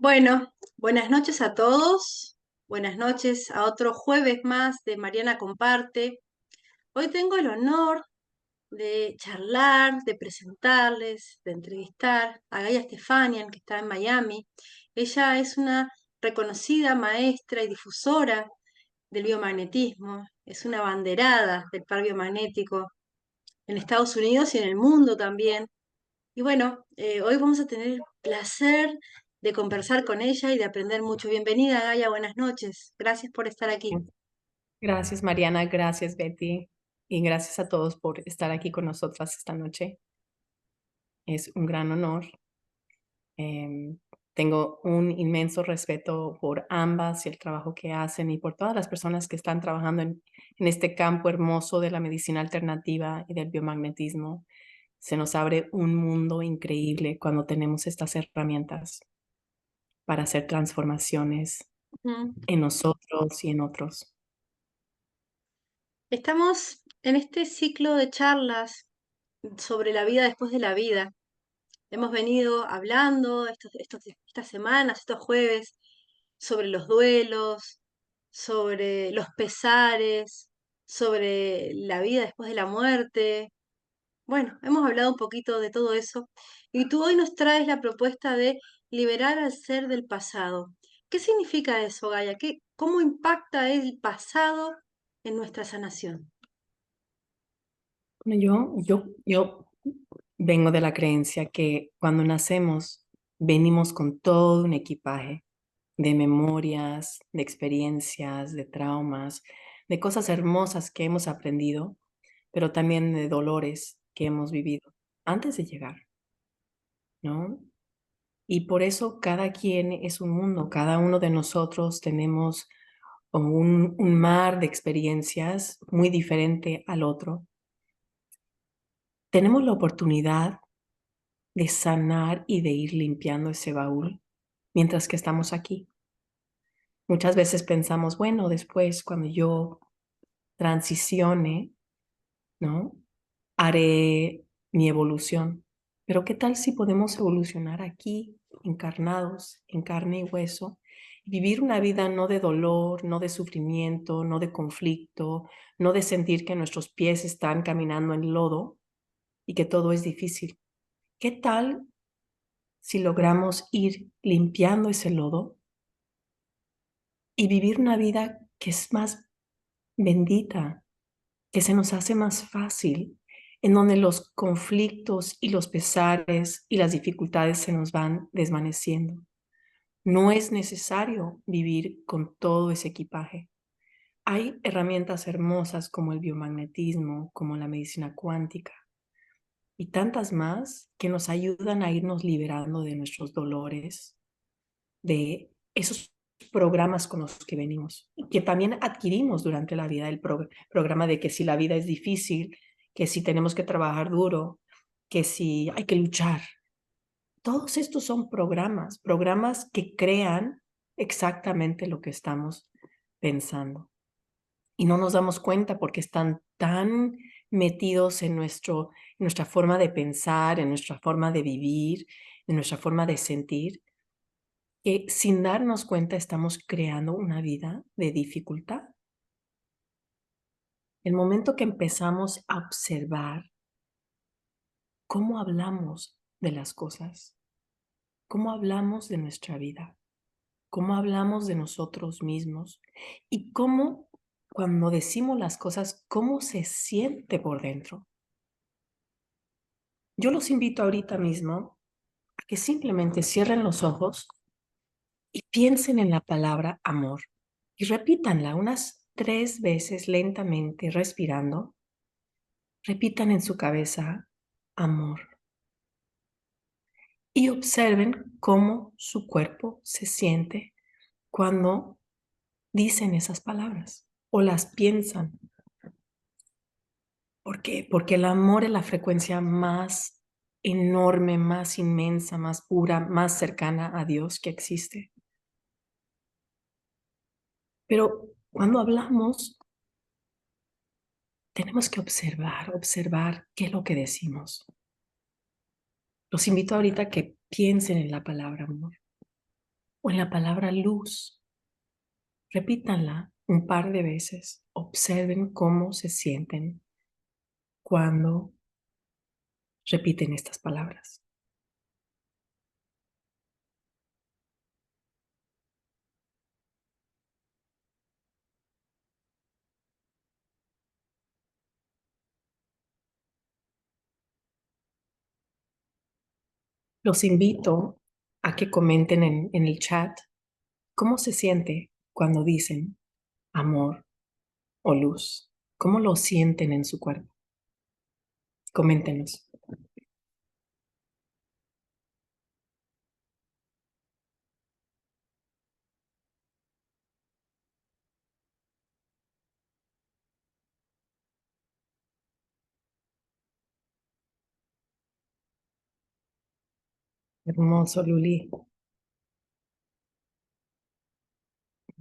Bueno, buenas noches a todos. Buenas noches a otro jueves más de Mariana Comparte. Hoy tengo el honor de charlar, de presentarles, de entrevistar a Gaia Stefanian, que está en Miami. Ella es una reconocida maestra y difusora del biomagnetismo. Es una abanderada del par biomagnético en Estados Unidos y en el mundo también. Y bueno, hoy vamos a tener el placer de conversar con ella y de aprender mucho. Bienvenida, Gaia, buenas noches. Gracias por estar aquí. Gracias, Mariana, gracias, Betty, y gracias a todos por estar aquí con nosotras esta noche. Es un gran honor. Em, Tengo un inmenso respeto por ambas y el trabajo que hacen y por todas las personas que están trabajando en este campo hermoso de la medicina alternativa y del biomagnetismo. Se nos abre un mundo increíble cuando tenemos estas herramientas para hacer transformaciones Ujú. en nosotros y en otros. Estamos en este ciclo de charlas sobre la vida después de la vida. Hemos venido hablando estas semanas, estos jueves, sobre los duelos, sobre los pesares, sobre la vida después de la muerte. Bueno, hemos hablado un poquito de todo eso y tú hoy nos traes la propuesta de liberar al ser del pasado. ¿Qué significa eso, Gaia? ¿Cómo impacta el pasado en nuestra sanación? Bueno, yo vengo de la creencia que cuando nacemos venimos con todo un equipaje de memorias, de experiencias, de traumas, de cosas hermosas que hemos aprendido, pero también de dolores que hemos vivido antes de llegar, ¿no? Y por eso cada quien es un mundo, cada uno de nosotros tenemos un mar de experiencias muy diferente al otro. Tenemos la oportunidad de sanar y de ir limpiando ese baúl mientras que estamos aquí. Muchas veces pensamos, bueno, después cuando yo transicione, ¿no? Haré mi evolución. Pero ¿qué tal si podemos evolucionar aquí, encarnados, en carne y hueso, y vivir una vida no de dolor, no de sufrimiento, no de conflicto, no de sentir que nuestros pies están caminando en lodo y que todo es difícil? ¿Qué tal si logramos ir limpiando ese lodo y vivir una vida que es más bendita, que se nos hace más fácil, en donde los conflictos y los pesares y las dificultades se nos van desvaneciendo? No es necesario vivir con todo ese equipaje. Hay herramientas hermosas como el biomagnetismo, como la medicina cuántica y tantas más que nos ayudan a irnos liberando de nuestros dolores, de esos programas con los que venimos, que también adquirimos durante la vida, el programa de que si la vida es difícil, que si tenemos que trabajar duro, que si hay que luchar. Todos estos son programas que crean exactamente lo que estamos pensando. Y no nos damos cuenta porque están tan metidos en nuestra forma de pensar, en nuestra forma de vivir, en nuestra forma de sentir, que sin darnos cuenta estamos creando una vida de dificultad. El momento que empezamos a observar cómo hablamos de las cosas, cómo hablamos de nuestra vida, cómo hablamos de nosotros mismos y cómo cuando decimos las cosas, cómo se siente por dentro. Yo los invito ahorita mismo a que simplemente cierren los ojos y piensen en la palabra amor y repítanla unas 3 veces lentamente, respirando. Repitan en su cabeza amor y observen cómo su cuerpo se siente cuando dicen esas palabras o las piensan. ¿Por qué? Porque el amor es la frecuencia más enorme, más inmensa, más pura, más cercana a Dios que existe. Pero cuando hablamos, tenemos que observar qué es lo que decimos. Los invito ahorita a que piensen en la palabra amor o en la palabra luz. Repítanla un par de veces. Observen cómo se sienten cuando repiten estas palabras. Los invito a que comenten en el chat cómo se siente cuando dicen amor o luz. ¿Cómo lo sienten en su cuerpo? Coméntenos. Hermoso, Luli.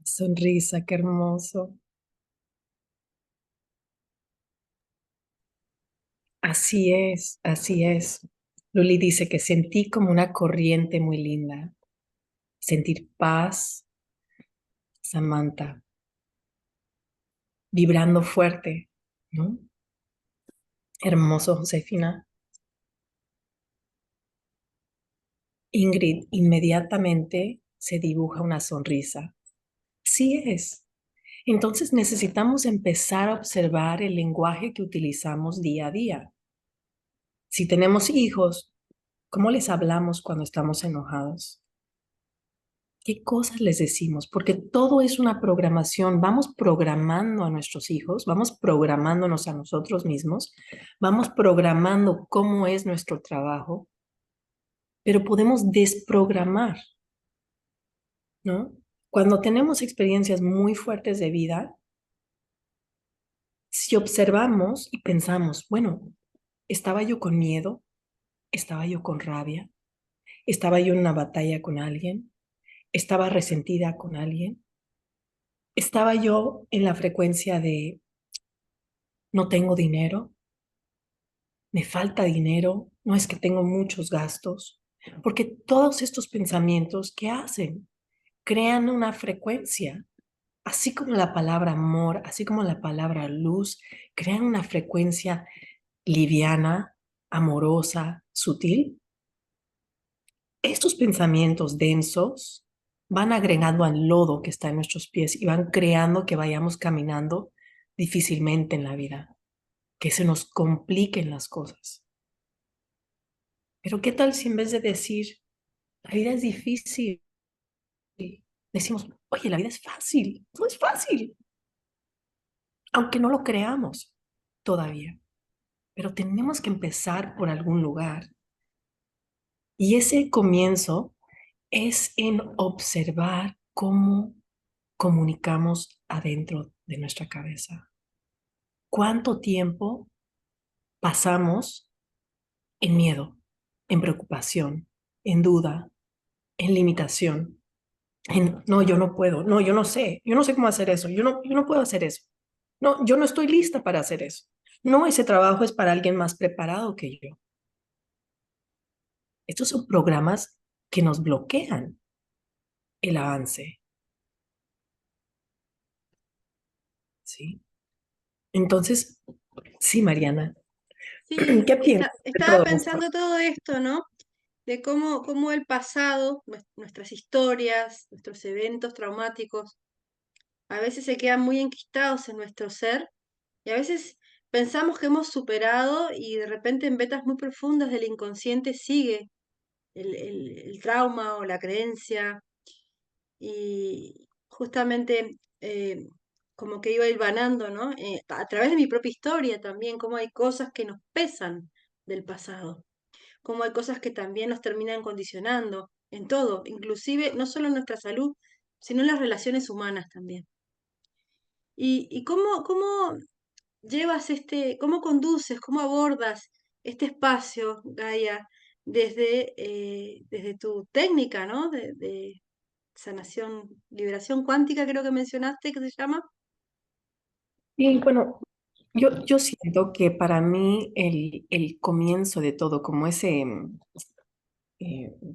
Sonrisa, qué hermoso. Así es, así es. Luli dice que sentí como una corriente muy linda. Sentir paz, Samantha, vibrando fuerte, ¿no? Hermoso, Josefina. Ingrid, inmediatamente se dibuja una sonrisa. Sí es. Entonces necesitamos empezar a observar el lenguaje que utilizamos día a día. Si tenemos hijos, ¿cómo les hablamos cuando estamos enojados? ¿Qué cosas les decimos? Porque todo es una programación. Vamos programando a nuestros hijos, vamos programándonos a nosotros mismos, vamos programando cómo es nuestro trabajo, pero podemos desprogramar, ¿no? Cuando tenemos experiencias muy fuertes de vida, si observamos y pensamos, bueno, ¿estaba yo con miedo? ¿Estaba yo con rabia? ¿Estaba yo en una batalla con alguien? ¿Estaba resentida con alguien? ¿Estaba yo en la frecuencia de no tengo dinero? ¿Me falta dinero? ¿No es que tengo muchos gastos? Porque todos estos pensamientos, ¿qué hacen? Crean una frecuencia. Así como la palabra amor, así como la palabra luz, crean una frecuencia liviana, amorosa, sutil. Estos pensamientos densos van agregando al lodo que está en nuestros pies y van creando que vayamos caminando difícilmente en la vida, que se nos compliquen las cosas. Pero ¿qué tal si en vez de decir, la vida es difícil, decimos, oye, la vida es fácil? No es fácil, aunque no lo creamos todavía. Pero tenemos que empezar por algún lugar. Y ese comienzo es en observar cómo comunicamos adentro de nuestra cabeza. ¿Cuánto tiempo pasamos en miedo, en preocupación, en duda, en limitación? No, yo no puedo, no, yo no sé cómo hacer eso, yo no puedo hacer eso. No, yo no estoy lista para hacer eso. No, ese trabajo es para alguien más preparado que yo. Estos son programas que nos bloquean el avance, ¿sí? Entonces, sí, Mariana, Sí, ¿qué piensas de estaba todo esto? pensando todo esto, ¿no? De cómo el pasado, nuestras historias, nuestros eventos traumáticos, a veces se quedan muy enquistados en nuestro ser y a veces pensamos que hemos superado y de repente en vetas muy profundas del inconsciente sigue el trauma o la creencia y justamente como que iba hilvanando, ¿no? A través de mi propia historia también, cómo hay cosas que nos pesan del pasado, cómo hay cosas que también nos terminan condicionando en todo, inclusive no solo en nuestra salud, sino en las relaciones humanas también. Y cómo llevas cómo conduces, cómo abordas este espacio, Gaia, desde tu técnica, ¿no? De sanación, liberación cuántica, creo que mencionaste que se llama. Y bueno, yo siento que para mí el comienzo de todo, como ese,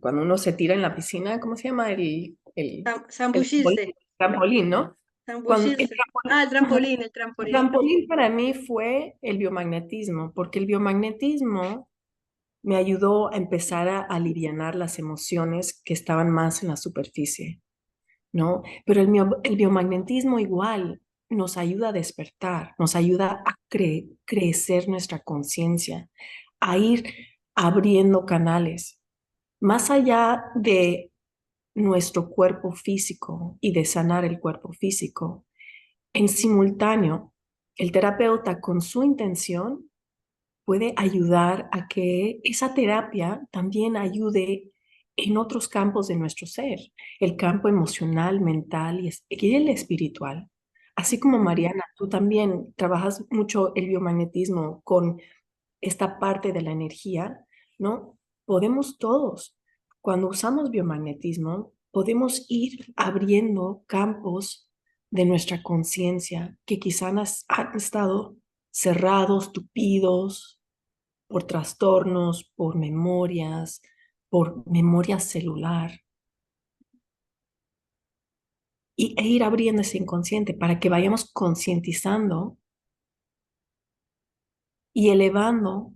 cuando uno se tira en la piscina, ¿cómo se llama? El Zambullirse, trampolín, ¿no? Cuando zambullirse. Ah, el ajá, trampolín, el el trampolín. trampolín para mí fue el biomagnetismo, porque el biomagnetismo me ayudó a empezar a alivianar las emociones que estaban más en la superficie, ¿no? Pero el biomagnetismo igual nos ayuda a despertar, nos ayuda a crecer nuestra conciencia, a ir abriendo canales, más allá de nuestro cuerpo físico y de sanar el cuerpo físico. En simultáneo, el terapeuta con su intención puede ayudar a que esa terapia también ayude en otros campos de nuestro ser, el campo emocional, mental y el espiritual. Así como Mariana, tú también trabajas mucho el biomagnetismo con esta parte de la energía, ¿no? Podemos todos, cuando usamos biomagnetismo, podemos ir abriendo campos de nuestra conciencia que quizás han estado cerrados, tupidos, por trastornos, por memoria celular, e ir abriendo ese inconsciente para que vayamos concientizando y elevando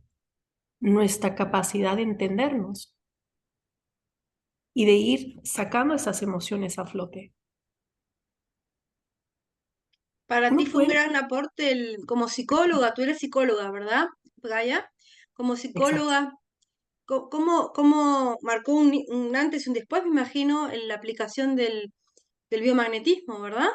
nuestra capacidad de entendernos y de ir sacando esas emociones a flote. Para ti Uno fue un puede, gran aporte como psicóloga, tú eres psicóloga, ¿verdad, Gaia? Como exacto. psicóloga, ¿cómo marcó un antes y un después, me imagino, en la aplicación del biomagnetismo, ¿verdad?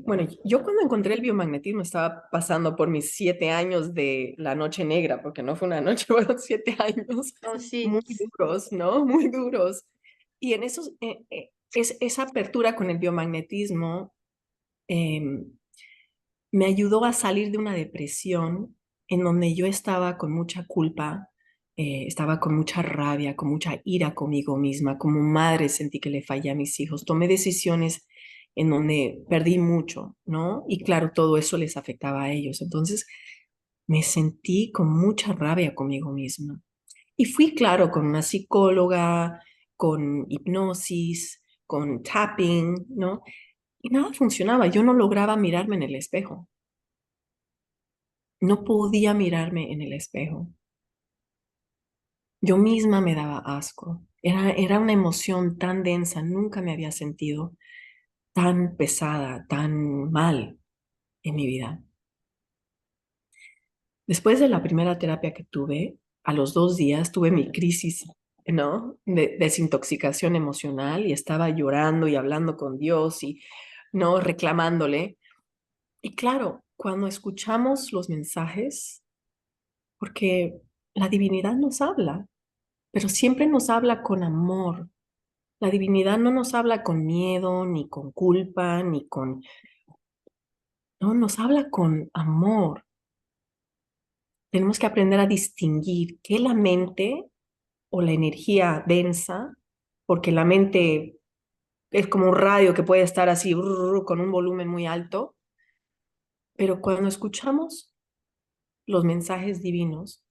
Bueno, yo cuando encontré el biomagnetismo estaba pasando por mis 7 años de la noche negra, porque no fue una noche, fueron 7 años Oh, sí. muy duros, ¿no? Muy duros. Y en esos, esa apertura con el biomagnetismo eh, me ayudó a salir de una depresión en donde yo estaba con mucha culpa, estaba con mucha rabia, con mucha ira conmigo misma. Como madre sentí que le fallé a mis hijos. Tomé decisiones en donde perdí mucho, ¿no? Y claro, todo eso les afectaba a ellos. Entonces me sentí con mucha rabia conmigo misma. Y fui, claro, con una psicóloga, con hipnosis, con tapping, ¿no? Y nada funcionaba. Yo no lograba mirarme en el espejo. No podía mirarme en el espejo. Yo misma me daba asco. Era una emoción tan densa, nunca me había sentido tan pesada, tan mal en mi vida. Después de la primera terapia que tuve, a los 2 días tuve mi crisis, ¿no? De desintoxicación emocional y estaba llorando y hablando con Dios y, ¿no? Reclamándole. Y claro, cuando escuchamos los mensajes, porque la divinidad nos habla, pero siempre nos habla con amor. La divinidad no nos habla con miedo, ni con culpa, no, nos habla con amor. Tenemos que aprender a distinguir qué es la mente o la energía densa, porque la mente es como un radio que puede estar así con un volumen muy alto, pero cuando escuchamos los mensajes divinos,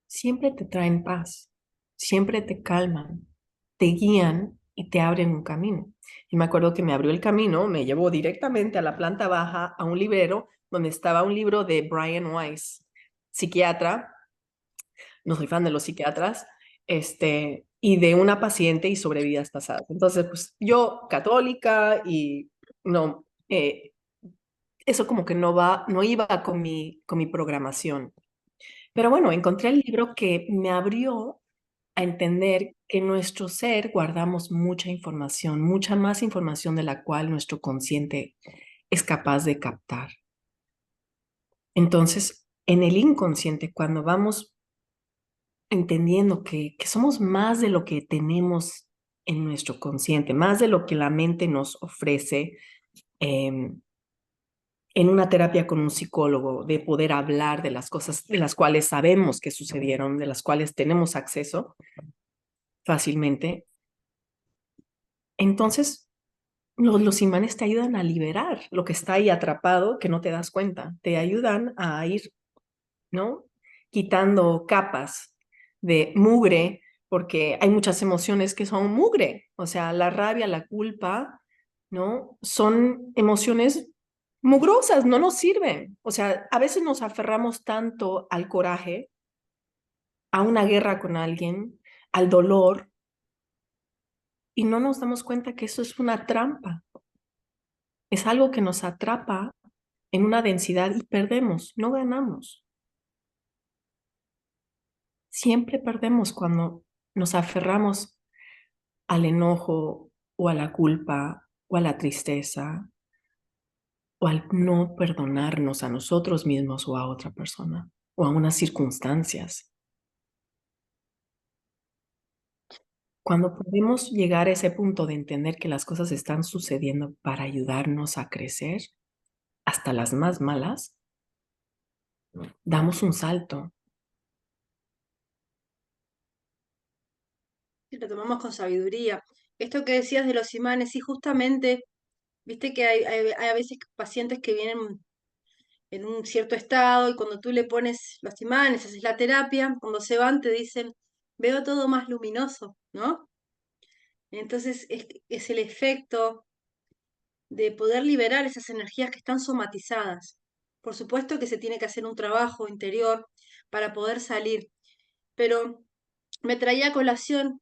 siempre te traen paz, siempre te calman, te guían y te abren un camino. Y me acuerdo que me abrió el camino, me llevó directamente a la planta baja, a un librero donde estaba un libro de Brian Weiss, psiquiatra, no soy fan de los psiquiatras, y de una paciente y sobre vidas pasadas. Entonces, pues yo, católica, y no, eso como que no iba con mi programación. Pero bueno, encontré el libro que me abrió a entender que en nuestro ser guardamos mucha información, mucha más información de la cual nuestro consciente es capaz de captar. Entonces, en el inconsciente, cuando vamos entendiendo que somos más de lo que tenemos en nuestro consciente, más de lo que la mente nos ofrece, em, en una terapia con un psicólogo, de poder hablar de las cosas de las cuales sabemos que sucedieron, de las cuales tenemos acceso fácilmente. Entonces, los imanes te ayudan a liberar lo que está ahí atrapado que no te das cuenta. Te ayudan a ir, ¿no? Quitando capas. de mugre, porque hay muchas emociones que son mugre, o sea, la rabia, la culpa, ¿no? Son emociones mugrosas, no nos sirven. O sea, a veces nos aferramos tanto al coraje, a una guerra con alguien, al dolor, y no nos damos cuenta que eso es una trampa. Es algo que nos atrapa en una densidad y perdemos, no ganamos. Siempre perdemos cuando nos aferramos al enojo o a la culpa o a la tristeza o al no perdonarnos a nosotros mismos o a otra persona o a unas circunstancias. Cuando podemos llegar a ese punto de entender que las cosas están sucediendo para ayudarnos a crecer, hasta las más malas, damos un salto. Y lo tomamos con sabiduría. Esto que decías de los imanes, sí, justamente, viste que hay a veces pacientes que vienen en un cierto estado y cuando tú le pones los imanes, haces la terapia, cuando se van te dicen, veo todo más luminoso, ¿no? Entonces es el efecto de poder liberar esas energías que están somatizadas. Por supuesto que se tiene que hacer un trabajo interior para poder salir, pero me traía a colación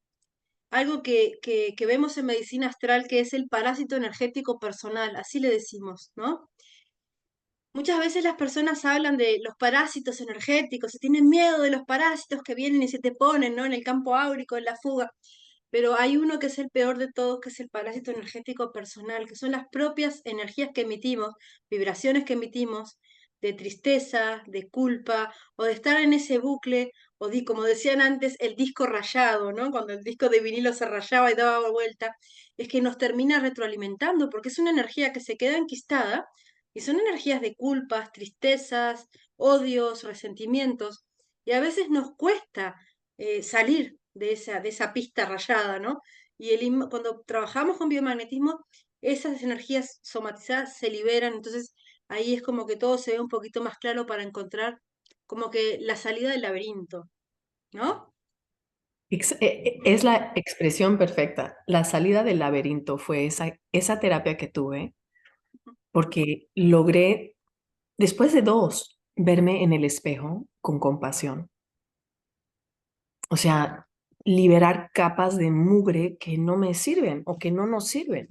algo que vemos en medicina astral, que es el parásito energético personal, así le decimos, ¿no? Muchas veces las personas hablan de los parásitos energéticos, se tienen miedo de los parásitos que vienen y se te ponen, ¿no? En el campo áurico, en la fuga. Pero hay uno que es el peor de todos, que es el parásito energético personal, que son las propias energías que emitimos, vibraciones que emitimos, de tristeza, de culpa, o de estar en ese bucle, como decían antes, el disco rayado, ¿no? Cuando el disco de vinilo se rayaba y daba vuelta, es que nos termina retroalimentando, porque es una energía que se queda enquistada y son energías de culpas, tristezas, odios, resentimientos, y a veces nos cuesta salir de esa pista rayada, ¿no? Y cuando trabajamos con biomagnetismo, esas energías somatizadas se liberan, entonces ahí es como que todo se ve un poquito más claro para encontrar como que la salida del laberinto, ¿no? Es la expresión perfecta. La salida del laberinto fue esa terapia que tuve porque logré, después de dos, verme en el espejo con compasión. O sea, liberar capas de mugre que no me sirven o que no nos sirven,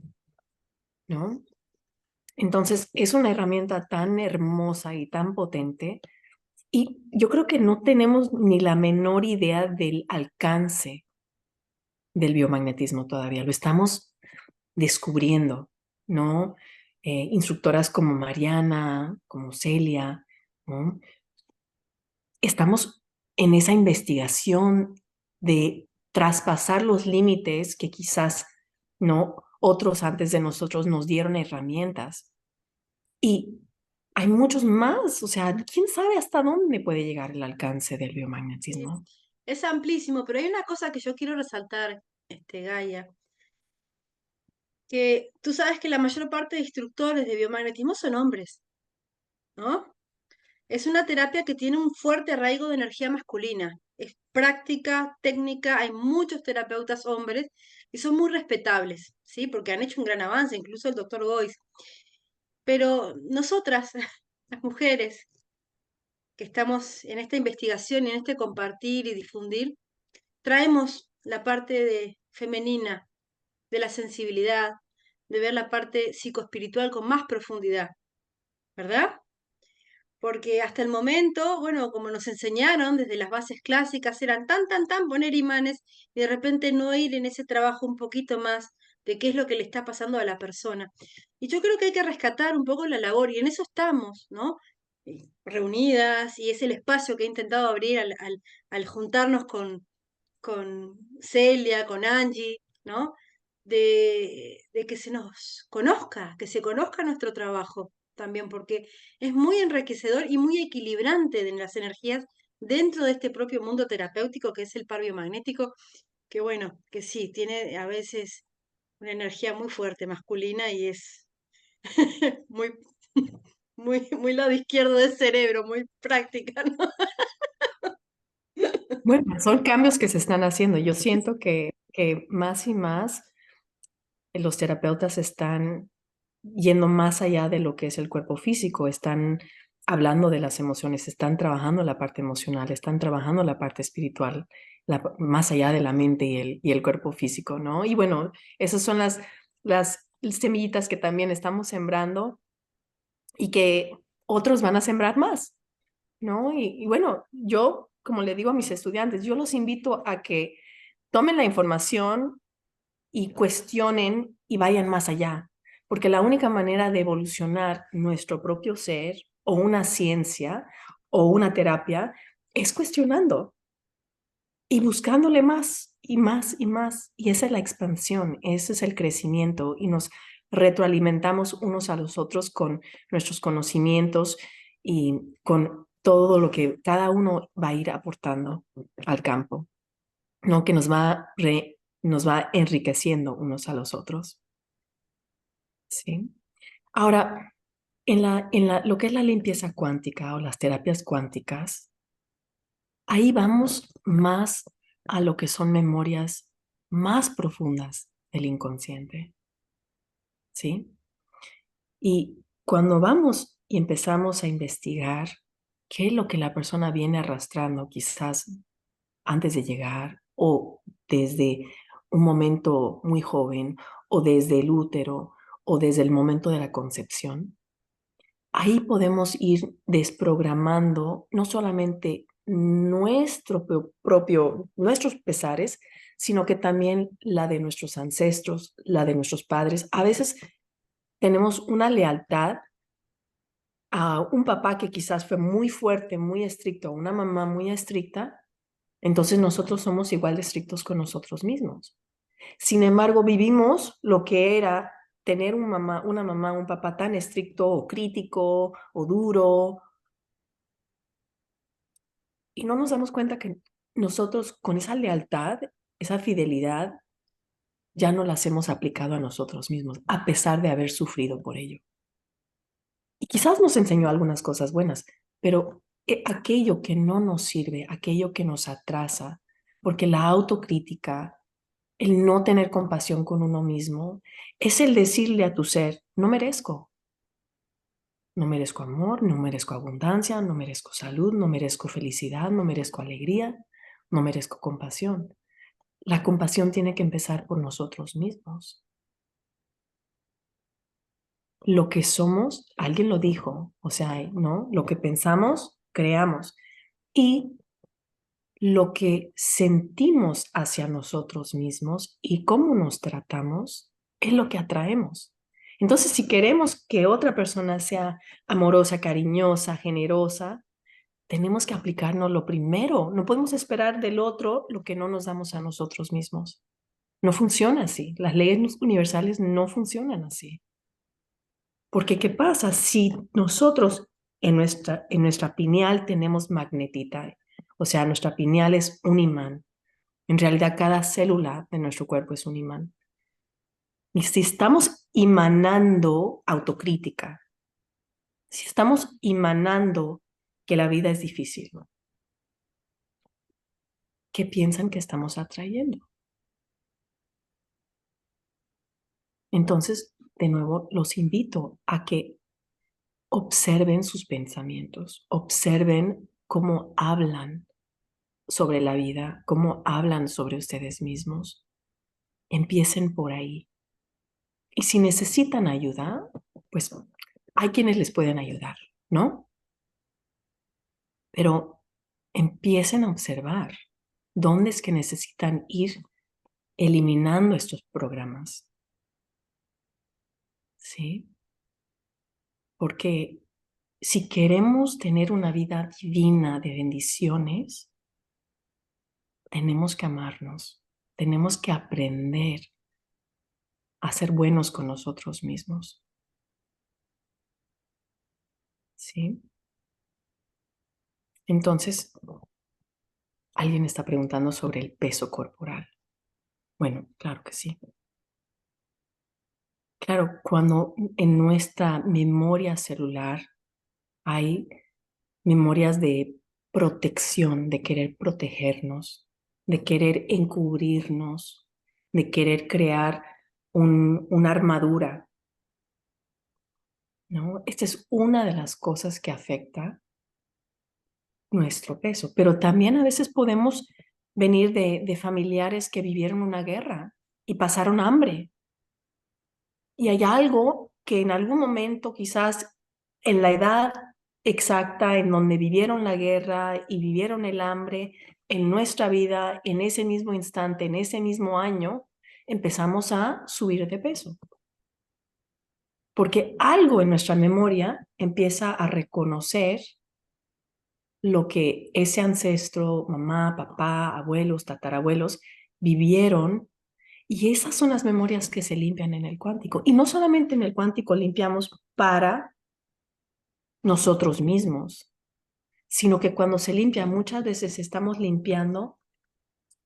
¿no? Entonces, es una herramienta tan hermosa y tan potente y yo creo que no tenemos ni la menor idea del alcance del biomagnetismo todavía. Lo estamos descubriendo, ¿no? Instructoras como Mariana, como Celia, ¿no? Estamos en esa investigación de traspasar los límites que quizás no otros antes de nosotros nos dieron herramientas. Y hay muchos más, o sea, quién sabe hasta dónde puede llegar el alcance del Sí, biomagnetismo. es amplísimo, pero hay una cosa que yo quiero resaltar, Gaia, que tú sabes que la mayor parte de instructores de biomagnetismo son hombres, ¿no? Es una terapia que tiene un fuerte arraigo de energía masculina. Es práctica, técnica, hay muchos terapeutas hombres y son muy respetables, ¿sí? Porque han hecho un gran avance, incluso el doctor Gois. Pero nosotras, las mujeres, que estamos en esta investigación y en este compartir y difundir, traemos la parte femenina, de la sensibilidad, de ver la parte psicoespiritual con más profundidad, ¿verdad? Porque hasta el momento, bueno, como nos enseñaron desde las bases clásicas, eran tan poner imanes y de repente no ir en ese trabajo un poquito más de qué es lo que le está pasando a la persona. Y yo creo que hay que rescatar un poco la labor y en eso estamos, ¿no? Reunidas y es el espacio que he intentado abrir al juntarnos con Celia, con Angie, ¿no? De que se nos conozca, que se conozca nuestro trabajo también, porque es muy enriquecedor y muy equilibrante de las energías dentro de este propio mundo terapéutico que es el par biomagnético, que bueno, que sí, tiene a veces una energía muy fuerte masculina y es muy, muy lado izquierdo del cerebro, muy práctica, ¿no? Bueno, son cambios que se están haciendo. Yo siento que más y más los terapeutas están yendo más allá de lo que es el cuerpo físico, están hablando de las emociones, están trabajando la parte emocional, están trabajando la parte espiritual, más allá de la mente y el cuerpo físico, ¿no? Y bueno, esas son las semillitas que también estamos sembrando y que otros van a sembrar más, ¿no? Y bueno, yo, como le digo a mis estudiantes, yo los invito a que tomen la información y cuestionen y vayan más allá, porque la única manera de evolucionar nuestro propio ser o una ciencia o una terapia es cuestionando y buscándole más y más y más. Y esa es la expansión, ese es el crecimiento y nos retroalimentamos unos a los otros con nuestros conocimientos y con todo lo que cada uno va a ir aportando al campo, ¿no? Que nos va enriqueciendo unos a los otros, ¿sí? Ahora, lo que es la limpieza cuántica o las terapias cuánticas, ahí vamos más a lo que son memorias más profundas del inconsciente, ¿sí? Y cuando vamos y empezamos a investigar qué es lo que la persona viene arrastrando, quizás antes de llegar o desde un momento muy joven o desde el útero o desde el momento de la concepción, ahí podemos ir desprogramando no solamente nuestros pesares, sino que también la de nuestros ancestros, la de nuestros padres. A veces tenemos una lealtad a un papá que quizás fue muy fuerte, muy estricto, a una mamá muy estricta, entonces nosotros somos igual de estrictos con nosotros mismos. Sin embargo, vivimos lo que era tener una mamá, un papá tan estricto o crítico o duro, y no nos damos cuenta que nosotros con esa lealtad, esa fidelidad, ya no las hemos aplicado a nosotros mismos, a pesar de haber sufrido por ello. Y quizás nos enseñó algunas cosas buenas, pero aquello que no nos sirve, aquello que nos atrasa, porque la autocrítica, el no tener compasión con uno mismo, es el decirle a tu ser, no merezco. No merezco amor, no merezco abundancia, no merezco salud, no merezco felicidad, no merezco alegría, no merezco compasión. La compasión tiene que empezar por nosotros mismos. Lo que somos, alguien lo dijo, o sea, ¿no? Lo que pensamos, creamos. Y lo que sentimos hacia nosotros mismos y cómo nos tratamos es lo que atraemos. Entonces, si queremos que otra persona sea amorosa, cariñosa, generosa, tenemos que aplicarnos lo primero. No podemos esperar del otro lo que no nos damos a nosotros mismos. No funciona así. Las leyes universales no funcionan así. Porque ¿qué pasa? Si nosotros en nuestra pineal tenemos magnetita, o sea, nuestra pineal es un imán. En realidad, cada célula de nuestro cuerpo es un imán. Y si estamos emanando autocrítica, si estamos emanando que la vida es difícil, ¿no? ¿Qué piensan que estamos atrayendo? Entonces, de nuevo, los invito a que observen sus pensamientos, observen cómo hablan sobre la vida, cómo hablan sobre ustedes mismos. Empiecen por ahí. Y si necesitan ayuda, pues hay quienes les pueden ayudar, ¿no? Pero empiecen a observar dónde es que necesitan ir eliminando estos programas, ¿sí? Porque si queremos tener una vida divina de bendiciones, tenemos que amarnos, tenemos que aprender a ser buenos con nosotros mismos, ¿sí? Entonces, alguien está preguntando sobre el peso corporal. Bueno, claro que sí. Claro, cuando en nuestra memoria celular hay memorias de protección, de querer protegernos, de querer encubrirnos, de querer crear una armadura, ¿no? Esta es una de las cosas que afecta nuestro peso, pero también a veces podemos venir de familiares que vivieron una guerra y pasaron hambre. Y hay algo que en algún momento, quizás en la edad exacta en donde vivieron la guerra y vivieron el hambre, en nuestra vida, en ese mismo instante, en ese mismo año, empezamos a subir de peso. Porque algo en nuestra memoria empieza a reconocer lo que ese ancestro, mamá, papá, abuelos, tatarabuelos, vivieron. Y esas son las memorias que se limpian en el cuántico. Y no solamente en el cuántico limpiamos para nosotros mismos, sino que cuando se limpia muchas veces estamos limpiando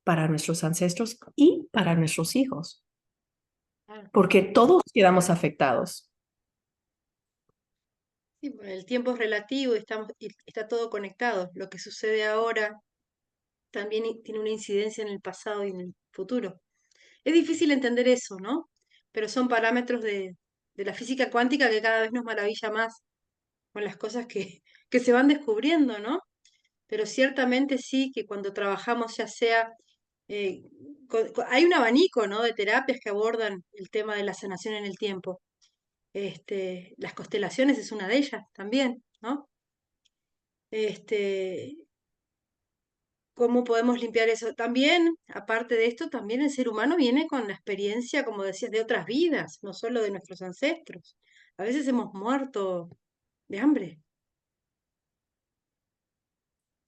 para nuestros ancestros y para nuestros hijos, Claro. porque todos quedamos afectados. Sí, bueno, el tiempo es relativo y está todo conectado. Lo que sucede ahora también tiene una incidencia en el pasado y en el futuro. Es difícil entender eso, ¿no? Pero son parámetros de la física cuántica que cada vez nos maravilla más con las cosas que se van descubriendo, ¿no? Pero ciertamente sí que cuando trabajamos ya sea, eh, hay un abanico, ¿no? De terapias que abordan el tema de la sanación en el tiempo. Las constelaciones es una de ellas también, ¿no? Este, ¿Cómo podemos limpiar eso? También, aparte de esto, también el ser humano viene con la experiencia, como decías, de otras vidas, no solo de nuestros ancestros. A veces hemos muerto de hambre.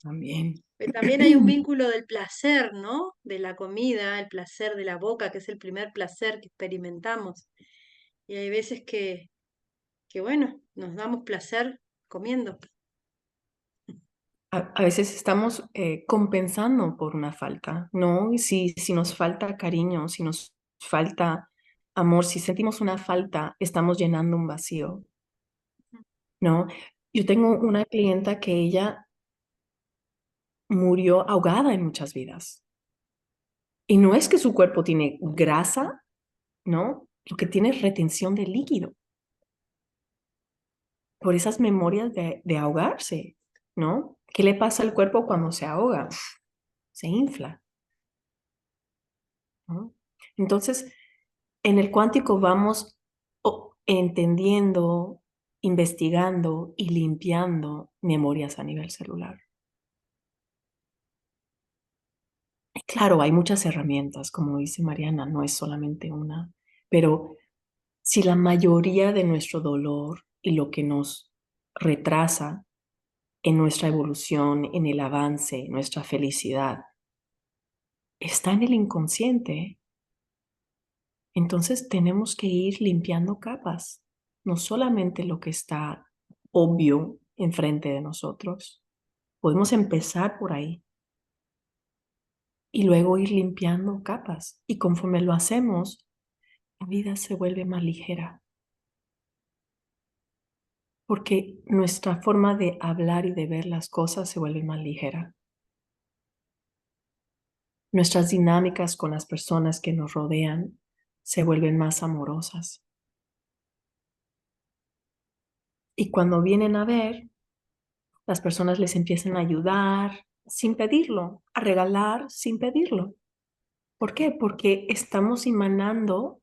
También. También hay un vínculo del placer, ¿no? De la comida, el placer de la boca, que es el primer placer que experimentamos. Y hay veces que bueno, nos damos placer comiendo. A veces estamos compensando por una falta, ¿no? Y si nos falta cariño, si nos falta amor, si sentimos una falta, estamos llenando un vacío, ¿no? Yo tengo una clienta que ella murió ahogada en muchas vidas. Y no es que su cuerpo tiene grasa, ¿no? Lo que tiene es retención de líquido por esas memorias de ahogarse, ¿no? ¿Qué le pasa al cuerpo cuando se ahoga? Uf, se infla, ¿no? Entonces, en el cuántico vamos entendiendo, investigando y limpiando memorias a nivel celular. Y claro, hay muchas herramientas, como dice Mariana, no es solamente una, pero si la mayoría de nuestro dolor y lo que nos retrasa en nuestra evolución, en el avance, en nuestra felicidad, está en el inconsciente, entonces tenemos que ir limpiando capas, no solamente lo que está obvio enfrente de nosotros. Podemos empezar por ahí y luego ir limpiando capas. Y conforme lo hacemos, la vida se vuelve más ligera, porque nuestra forma de hablar y de ver las cosas se vuelve más ligera. Nuestras dinámicas con las personas que nos rodean se vuelven más amorosas. Y cuando vienen a ver, las personas les empiezan a ayudar sin pedirlo, a regalar sin pedirlo. ¿Por qué? Porque estamos emanando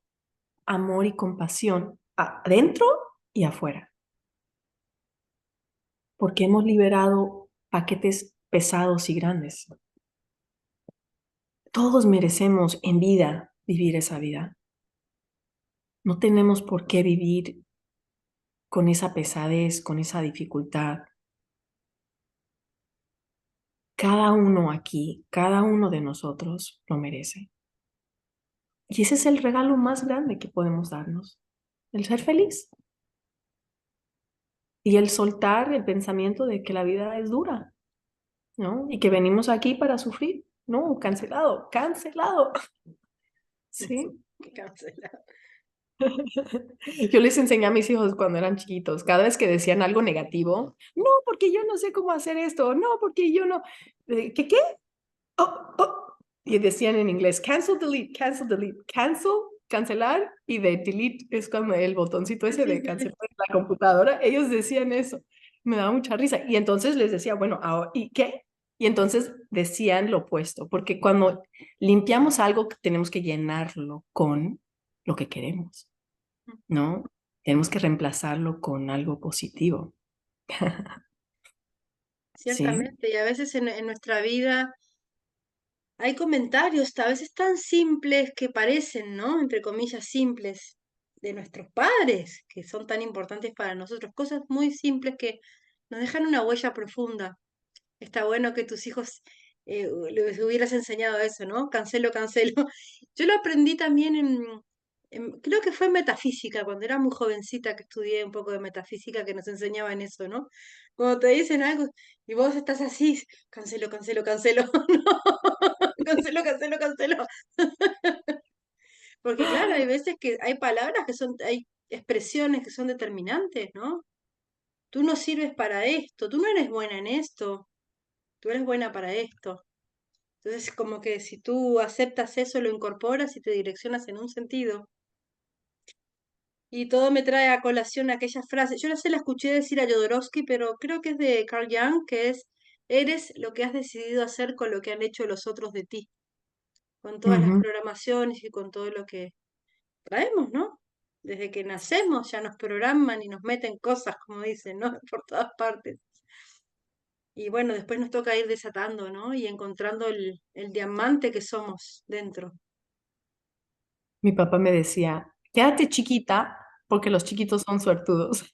amor y compasión adentro y afuera. Porque hemos liberado paquetes pesados y grandes. Todos merecemos en vida vivir esa vida. No tenemos por qué vivir con esa pesadez, con esa dificultad. Cada uno aquí, cada uno de nosotros lo merece. Y ese es el regalo más grande que podemos darnos, el ser feliz y el soltar el pensamiento de que la vida es dura, ¿no? Y que venimos aquí para sufrir. No, cancelado, cancelado. Sí. Qué cancelado. Yo les enseñé a mis hijos cuando eran chiquitos, cada vez que decían algo negativo, no, porque yo no sé cómo hacer esto, no, porque yo no, ¿qué, qué? Oh, oh. Y decían en inglés, cancel, delete, cancel, cancelar, y de delete es cuando el botoncito ese de cancelar en la computadora, ellos decían eso, me daba mucha risa. Y entonces les decía, bueno, ¿y qué? Y entonces decían lo opuesto, porque cuando limpiamos algo tenemos que llenarlo con lo que queremos, ¿no? Tenemos que reemplazarlo con algo positivo. ¿Sí? Ciertamente, y a veces en nuestra vida hay comentarios a veces tan simples que parecen, ¿no? Entre comillas, simples de nuestros padres, que son tan importantes para nosotros, cosas muy simples que nos dejan una huella profunda. Está bueno que tus hijos les hubieras enseñado eso, ¿no? Cancelo, cancelo. Yo lo aprendí también creo que fue en metafísica, cuando era muy jovencita que estudié un poco de metafísica que nos enseñaban eso, ¿no? Cuando te dicen algo y vos estás así, cancelo, cancelo, cancelo, no, cancelo, cancelo, cancelo. Porque claro, hay veces que hay palabras que son, hay expresiones que son determinantes, ¿no? Tú no sirves para esto, tú no eres buena en esto, tú eres buena para esto. Entonces, como que si tú aceptas eso, lo incorporas y te direccionas en un sentido. Y todo me trae a colación aquella frase. Yo no sé, la escuché decir a Jodorowsky, pero creo que es de Carl Jung, que es, eres lo que has decidido hacer con lo que han hecho los otros de ti, con todas las Ujú. programaciones y con todo lo que traemos, ¿no? Desde que nacemos ya nos programan y nos meten cosas, como dicen, ¿no? Por todas partes. Y bueno, después nos toca ir desatando, ¿no? Y encontrando el diamante que somos dentro. Mi papá me decía, quédate chiquita porque los chiquitos son suertudos.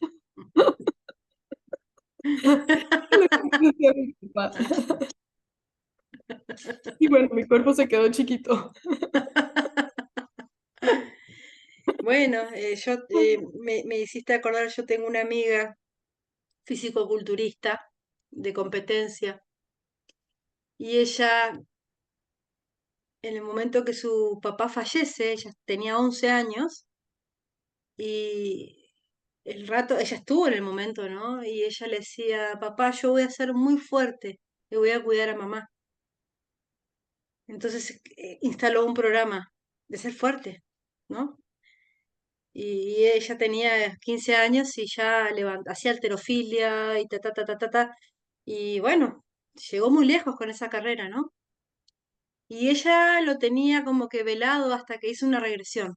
Lo que me decía mi papá. Y bueno, mi cuerpo se quedó chiquito. Bueno, me hiciste acordar, yo tengo una amiga fisicoculturista de competencia y ella, en el momento que su papá fallece, ella tenía 11 años y ella estuvo en el momento, ¿no? Y ella le decía, papá, yo voy a ser muy fuerte y voy a cuidar a mamá. Entonces instaló un programa de ser fuerte, ¿no? Y ella tenía 15 años y ya hacía halterofilia y ta, ta, ta, ta, ta, ta. Y bueno, llegó muy lejos con esa carrera, ¿no? Y ella lo tenía como que velado hasta que hizo una regresión.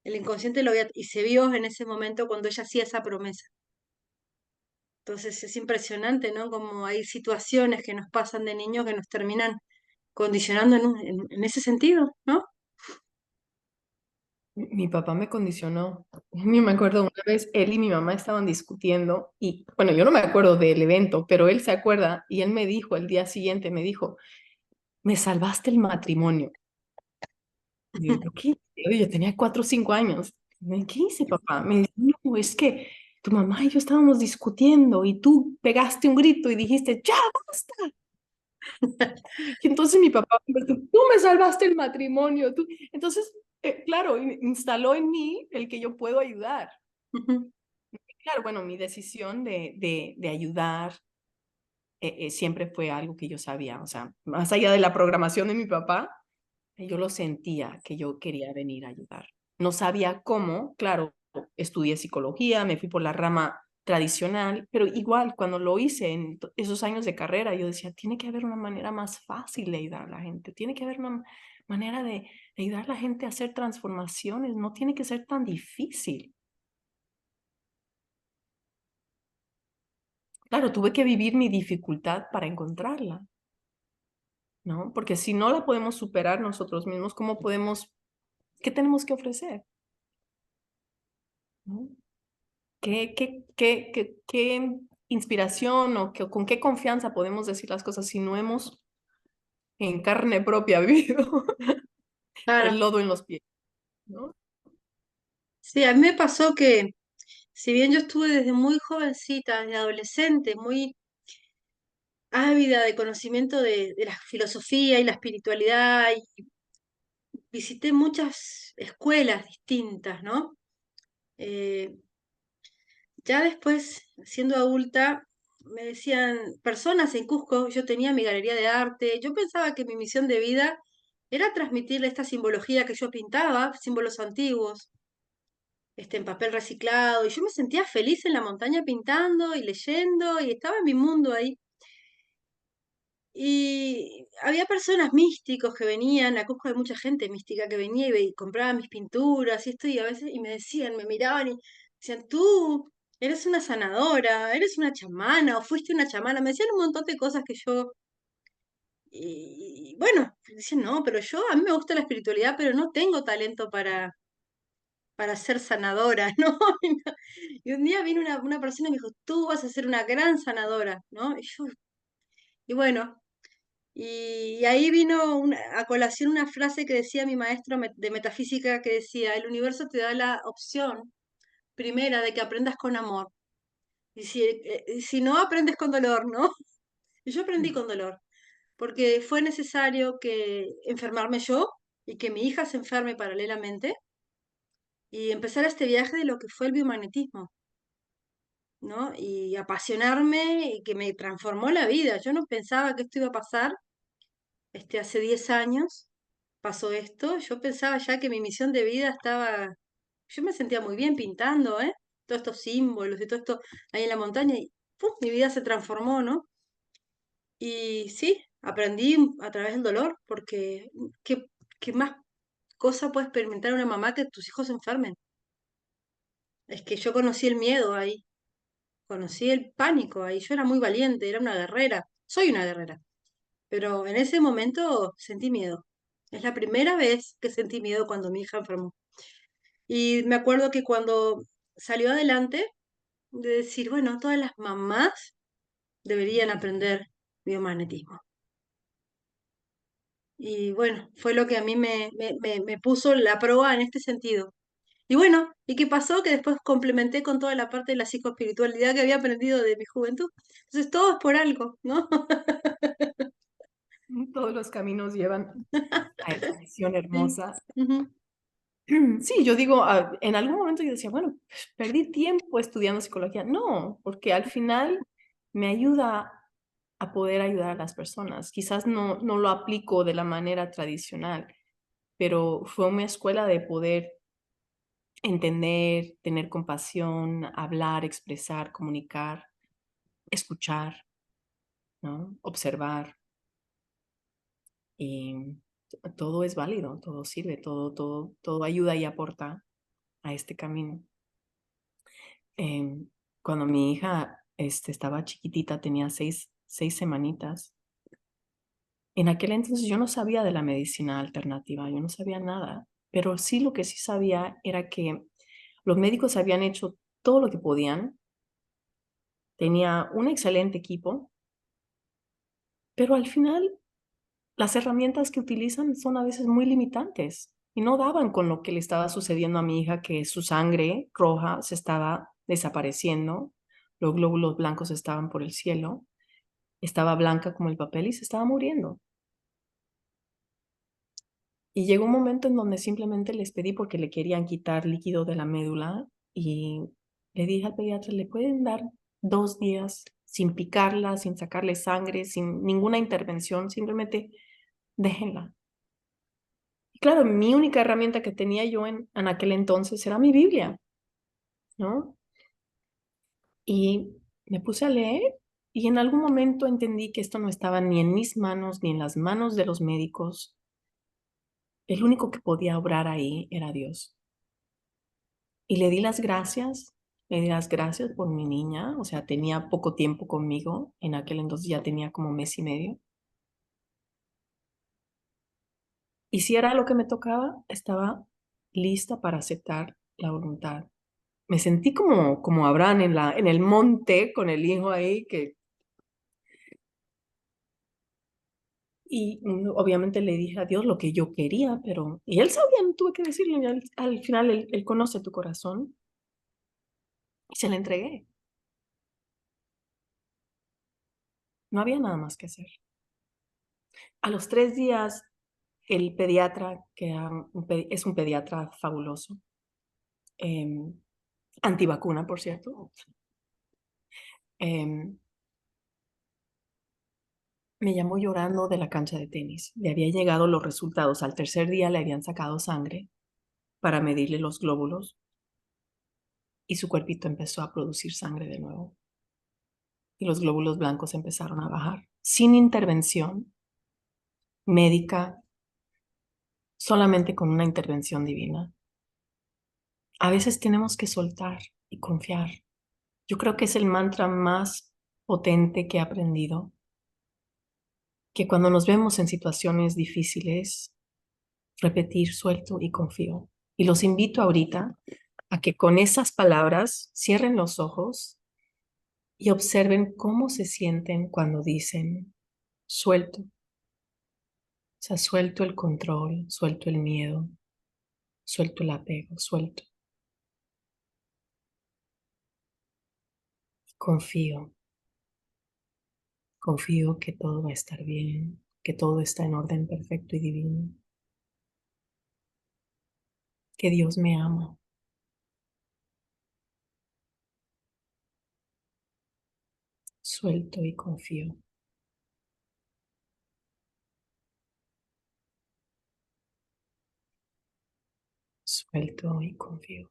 El inconsciente lo había, y se vio en ese momento cuando ella hacía esa promesa. Entonces es impresionante, ¿no? Como hay situaciones que nos pasan de niños que nos terminan condicionando en ese sentido, ¿no? Mi papá me condicionó. Ni me acuerdo, una vez él y mi mamá estaban discutiendo y, bueno, yo no me acuerdo del evento, pero él se acuerda y él me dijo el día siguiente, me dijo, me salvaste el matrimonio. Y yo, ¿pero qué hice? Yo tenía 4 o 5 años. ¿Qué hice, papá? Me dijo, no, es que tu mamá y yo estábamos discutiendo y tú pegaste un grito y dijiste, ya, basta. Y entonces mi papá, tú me salvaste el matrimonio. Tú. Entonces, claro, instaló en mí el que yo puedo ayudar. Ujú. Claro, bueno, mi decisión de ayudar siempre fue algo que yo sabía. O sea, más allá de la programación de mi papá, yo lo sentía que yo quería venir a ayudar. No sabía cómo, claro, estudié psicología, me fui por la rama tradicional, pero igual cuando lo hice en esos años de carrera, yo decía, tiene que haber una manera más fácil de ayudar a la gente, tiene que haber una manera de ayudar a la gente a hacer transformaciones, no tiene que ser tan difícil. Claro, tuve que vivir mi dificultad para encontrarla, ¿no? Porque si no la podemos superar nosotros mismos, ¿cómo podemos, qué tenemos que ofrecer? ¿No? ¿Qué inspiración o con qué confianza podemos decir las cosas si no hemos en carne propia vivido el Claro. lodo en los pies, ¿no? Sí, a mí me pasó que, si bien yo estuve desde muy jovencita, desde adolescente, muy ávida de conocimiento de la filosofía y la espiritualidad visité muchas escuelas distintas, ¿no? Eh, ya después, siendo adulta, me decían personas en Cusco, yo tenía mi galería de arte, yo pensaba que mi misión de vida era transmitirle esta simbología que yo pintaba, símbolos antiguos, en papel reciclado, y yo me sentía feliz en la montaña pintando y leyendo, y estaba en mi mundo ahí. Y había personas místicos que venían, a Cusco hay mucha gente mística que venía y compraba mis pinturas y esto, y a veces y me decían, me miraban y decían, tú eres una sanadora, eres una chamana o fuiste una chamana, me decían un montón de cosas que yo, y bueno, decían, no, pero yo, a mí me gusta la espiritualidad, pero no tengo talento para ser sanadora, ¿no? Y un día vino una persona y me dijo, tú vas a ser una gran sanadora, ¿no? Y bueno. Y ahí vino a colación una frase que decía mi maestro de metafísica que decía, el universo te da la opción primera de que aprendas con amor. Y si no, aprendes con dolor, ¿no? Y yo aprendí con dolor, porque fue necesario que enfermarme yo y que mi hija se enferme paralelamente y empezar este viaje de lo que fue el biomagnetismo, ¿no? Y apasionarme y que me transformó la vida. Yo no pensaba que esto iba a pasar hace 10 años pasó esto, yo pensaba ya que mi misión de vida estaba, yo me sentía muy bien pintando, ¿eh? Todos estos símbolos y todo esto ahí en la montaña y ¡pum! Mi vida se transformó, ¿no? Y sí, aprendí a través del dolor, porque ¿qué, qué más cosa puede experimentar una mamá que tus hijos se enfermen? Es que yo conocí el miedo ahí, conocí el pánico ahí, yo era muy valiente, era una guerrera, soy una guerrera. Pero en ese momento sentí miedo. Es la primera vez que sentí miedo cuando mi hija enfermó. Y me acuerdo que cuando salió adelante, de decir, bueno, todas las mamás deberían aprender biomagnetismo. Y bueno, fue lo que a mí me puso la prueba en este sentido. Y bueno, ¿y qué pasó? Que después complementé con toda la parte de la psicoespiritualidad que había aprendido de mi juventud. Entonces todo es por algo, ¿no? Todos los caminos llevan a esa misión Sí. hermosa. Ujú. Sí, yo digo, en algún momento yo decía, bueno, perdí tiempo estudiando psicología. No, porque al final me ayuda a poder ayudar a las personas. Quizás no lo aplico de la manera tradicional, pero fue una escuela de poder entender, tener compasión, hablar, expresar, comunicar, escuchar, ¿no? Observar. Y todo es válido, todo sirve, todo ayuda y aporta a este camino. Em, Cuando mi hija estaba chiquitita, tenía seis semanitas. En aquel entonces yo no sabía de la medicina alternativa, yo no sabía nada, pero sí lo que sí sabía era que los médicos habían hecho todo lo que podían, tenía un excelente equipo, pero al final las herramientas que utilizan son a veces muy limitantes y no daban con lo que le estaba sucediendo a mi hija, que su sangre roja se estaba desapareciendo, los glóbulos blancos estaban por el cielo, estaba blanca como el papel y se estaba muriendo. Y llegó un momento en donde simplemente les pedí porque le querían quitar líquido de la médula y le dije al pediatra, ¿le pueden dar 2 días sin picarla, sin sacarle sangre, sin ninguna intervención? Simplemente déjenla. Y claro, mi única herramienta que tenía yo en aquel entonces era mi Biblia, ¿no? Y me puse a leer y en algún momento entendí que esto no estaba ni en mis manos ni en las manos de los médicos. El único que podía obrar ahí era Dios. Y le di las gracias por mi niña, o sea, tenía poco tiempo conmigo, en aquel entonces ya tenía como mes y medio. Y si era lo que me tocaba, estaba lista para aceptar la voluntad. Me sentí como Abraham en el monte con el hijo ahí, y obviamente le dije a Dios lo que yo quería, pero, y él sabía, no tuve que decirle, y al final él conoce tu corazón, y se le entregué. No había nada más que hacer. A los 3 días el pediatra, es un pediatra fabuloso, antivacuna, por cierto, em, me llamó llorando de la cancha de tenis. Le había llegado los resultados. Al tercer día le habían sacado sangre para medirle los glóbulos y su cuerpito empezó a producir sangre de nuevo. Y los glóbulos blancos empezaron a bajar. Sin intervención médica, solamente con una intervención divina. A veces tenemos que soltar y confiar. Yo creo que es el mantra más potente que he aprendido, que cuando nos vemos en situaciones difíciles, repetir, suelto y confío. Y los invito ahorita a que con esas palabras cierren los ojos y observen cómo se sienten cuando dicen suelto. O sea, suelto el control, suelto el miedo, suelto el apego, suelto. Confío, confío que todo va a estar bien, que todo está en orden perfecto y divino, que Dios me ama. Suelto y confío. Suelto y confío.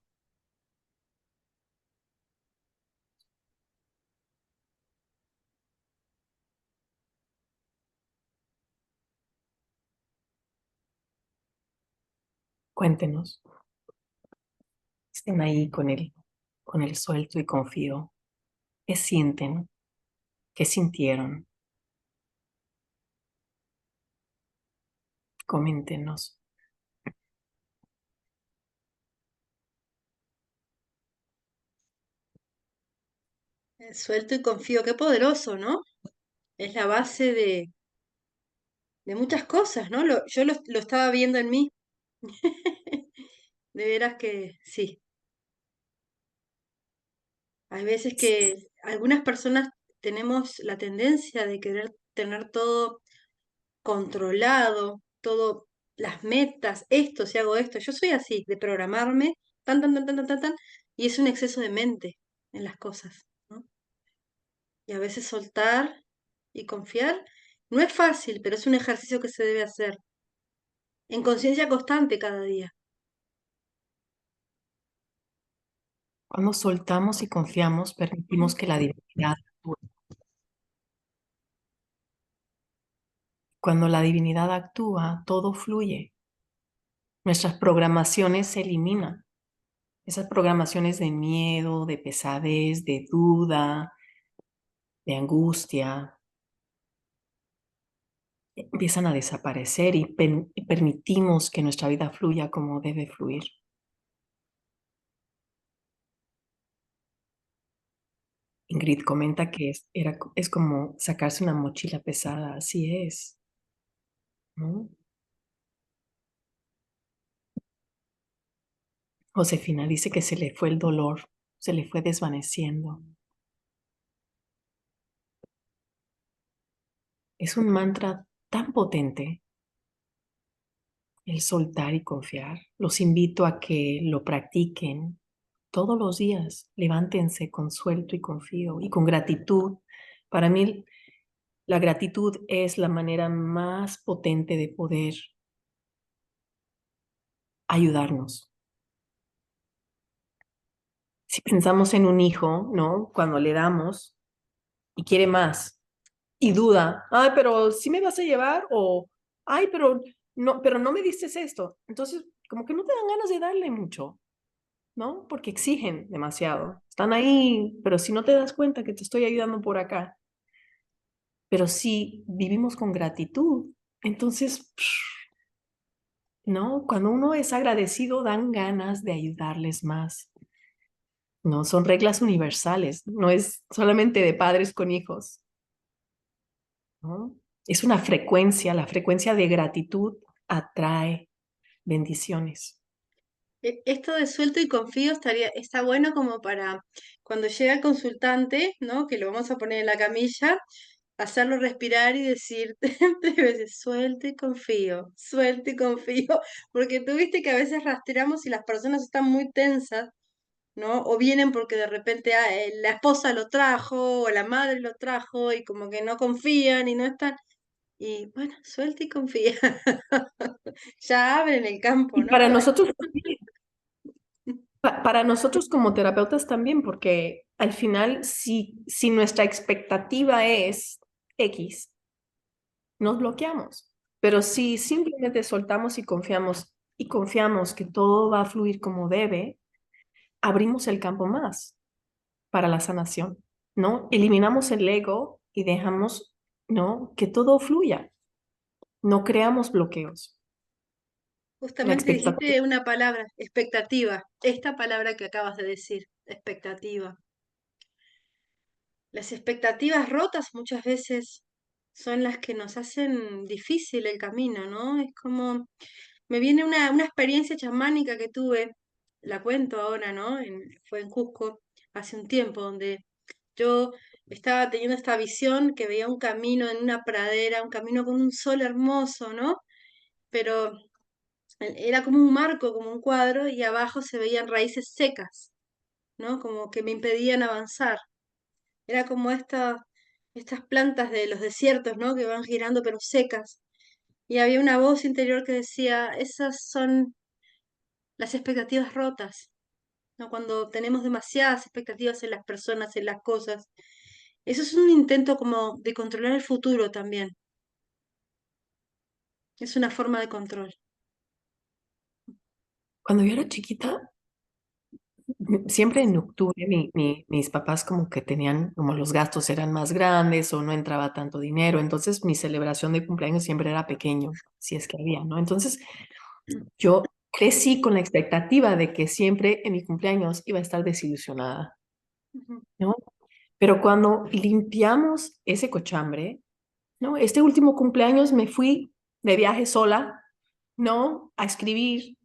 Cuéntenos, estén ahí con el suelto y confío. ¿Qué sienten? ¿Qué sintieron? Coméntenos. Suelto y confío, qué poderoso, ¿no? Es la base de muchas cosas, ¿no? Yo lo estaba viendo en mí. De veras que sí. Hay veces que algunas personas tenemos la tendencia de querer tener todo controlado, todo, las metas, esto, si hago esto. Yo soy así, de programarme, tan, y es un exceso de mente en las cosas, ¿no? Y a veces soltar y confiar no es fácil, pero es un ejercicio que se debe hacer en conciencia constante cada día. Cuando soltamos y confiamos, permitimos que la divinidad actúe. Cuando la divinidad actúa, todo fluye. Nuestras programaciones se eliminan. Esas programaciones de miedo, de pesadez, de duda, de angustia, empiezan a desaparecer y permitimos que nuestra vida fluya como debe fluir. Ingrid comenta que es como sacarse una mochila pesada, así es, ¿no? Josefina dice que se le fue el dolor, se le fue desvaneciendo. Es un mantra tan potente, el soltar y confiar. Los invito a que lo practiquen todos los días. Levántense con suelto y confío y con gratitud. Para mí, la gratitud es la manera más potente de poder ayudarnos. Si pensamos en un hijo, ¿no? Cuando le damos y quiere más y duda, ay, pero ¿sí me vas a llevar? O, ay, pero no me diste esto. Entonces, como que no te dan ganas de darle mucho, ¿no? Porque exigen demasiado. Están ahí, pero si no te das cuenta que te estoy ayudando por acá, pero si vivimos con gratitud, entonces, ¿no? Cuando uno es agradecido, dan ganas de ayudarles más. No, son reglas universales, no es solamente de padres con hijos, ¿no? Es una frecuencia, la frecuencia de gratitud atrae bendiciones. Esto de suelto y confío está bueno como para cuando llega el consultante, ¿no? Que lo vamos a poner en la camilla, hacerlo respirar y decir 3 veces, suelto y confío, porque tú viste que a veces rastreamos y las personas están muy tensas, ¿no? O vienen porque de repente la esposa lo trajo o la madre lo trajo y como que no confían y no están. Y bueno, suelta y confía. Ya abren el campo, Y ¿no? para nosotros también, para nosotros como terapeutas también, porque al final, si nuestra expectativa es X, nos bloqueamos. Pero si simplemente soltamos y confiamos que todo va a fluir como debe, abrimos el campo más para la sanación, ¿no? Eliminamos el ego y dejamos, ¿no? Que todo fluya. No creamos bloqueos. La Justamente expectativa. dijiste una palabra, expectativa. Esta palabra que acabas de decir, expectativa. Las expectativas rotas muchas veces son las que nos hacen difícil el camino, ¿no? Es como, me viene una experiencia chamánica que tuve, la cuento ahora, ¿no? Fue en Cusco hace un tiempo, donde yo estaba teniendo esta visión que veía un camino en una pradera, un camino con un sol hermoso, ¿no? Pero era como un marco, como un cuadro, y abajo se veían raíces secas, ¿no? Como que me impedían avanzar. Era como estas plantas de los desiertos, ¿no? Que van girando pero secas. Y había una voz interior que decía, esas son las expectativas rotas, ¿no? Cuando tenemos demasiadas expectativas en las personas, en las cosas. Eso es un intento como de controlar el futuro también. Es una forma de control. Cuando yo era chiquita, siempre en octubre mis papás como que tenían, como los gastos eran más grandes o no entraba tanto dinero, entonces mi celebración de cumpleaños siempre era pequeño, si es que había, ¿no? Entonces yo crecí con la expectativa de que siempre en mi cumpleaños iba a estar desilusionada, Ujú. ¿no? Pero cuando limpiamos ese cochambre, ¿no? Este último cumpleaños me fui de viaje sola, ¿no? A escribir,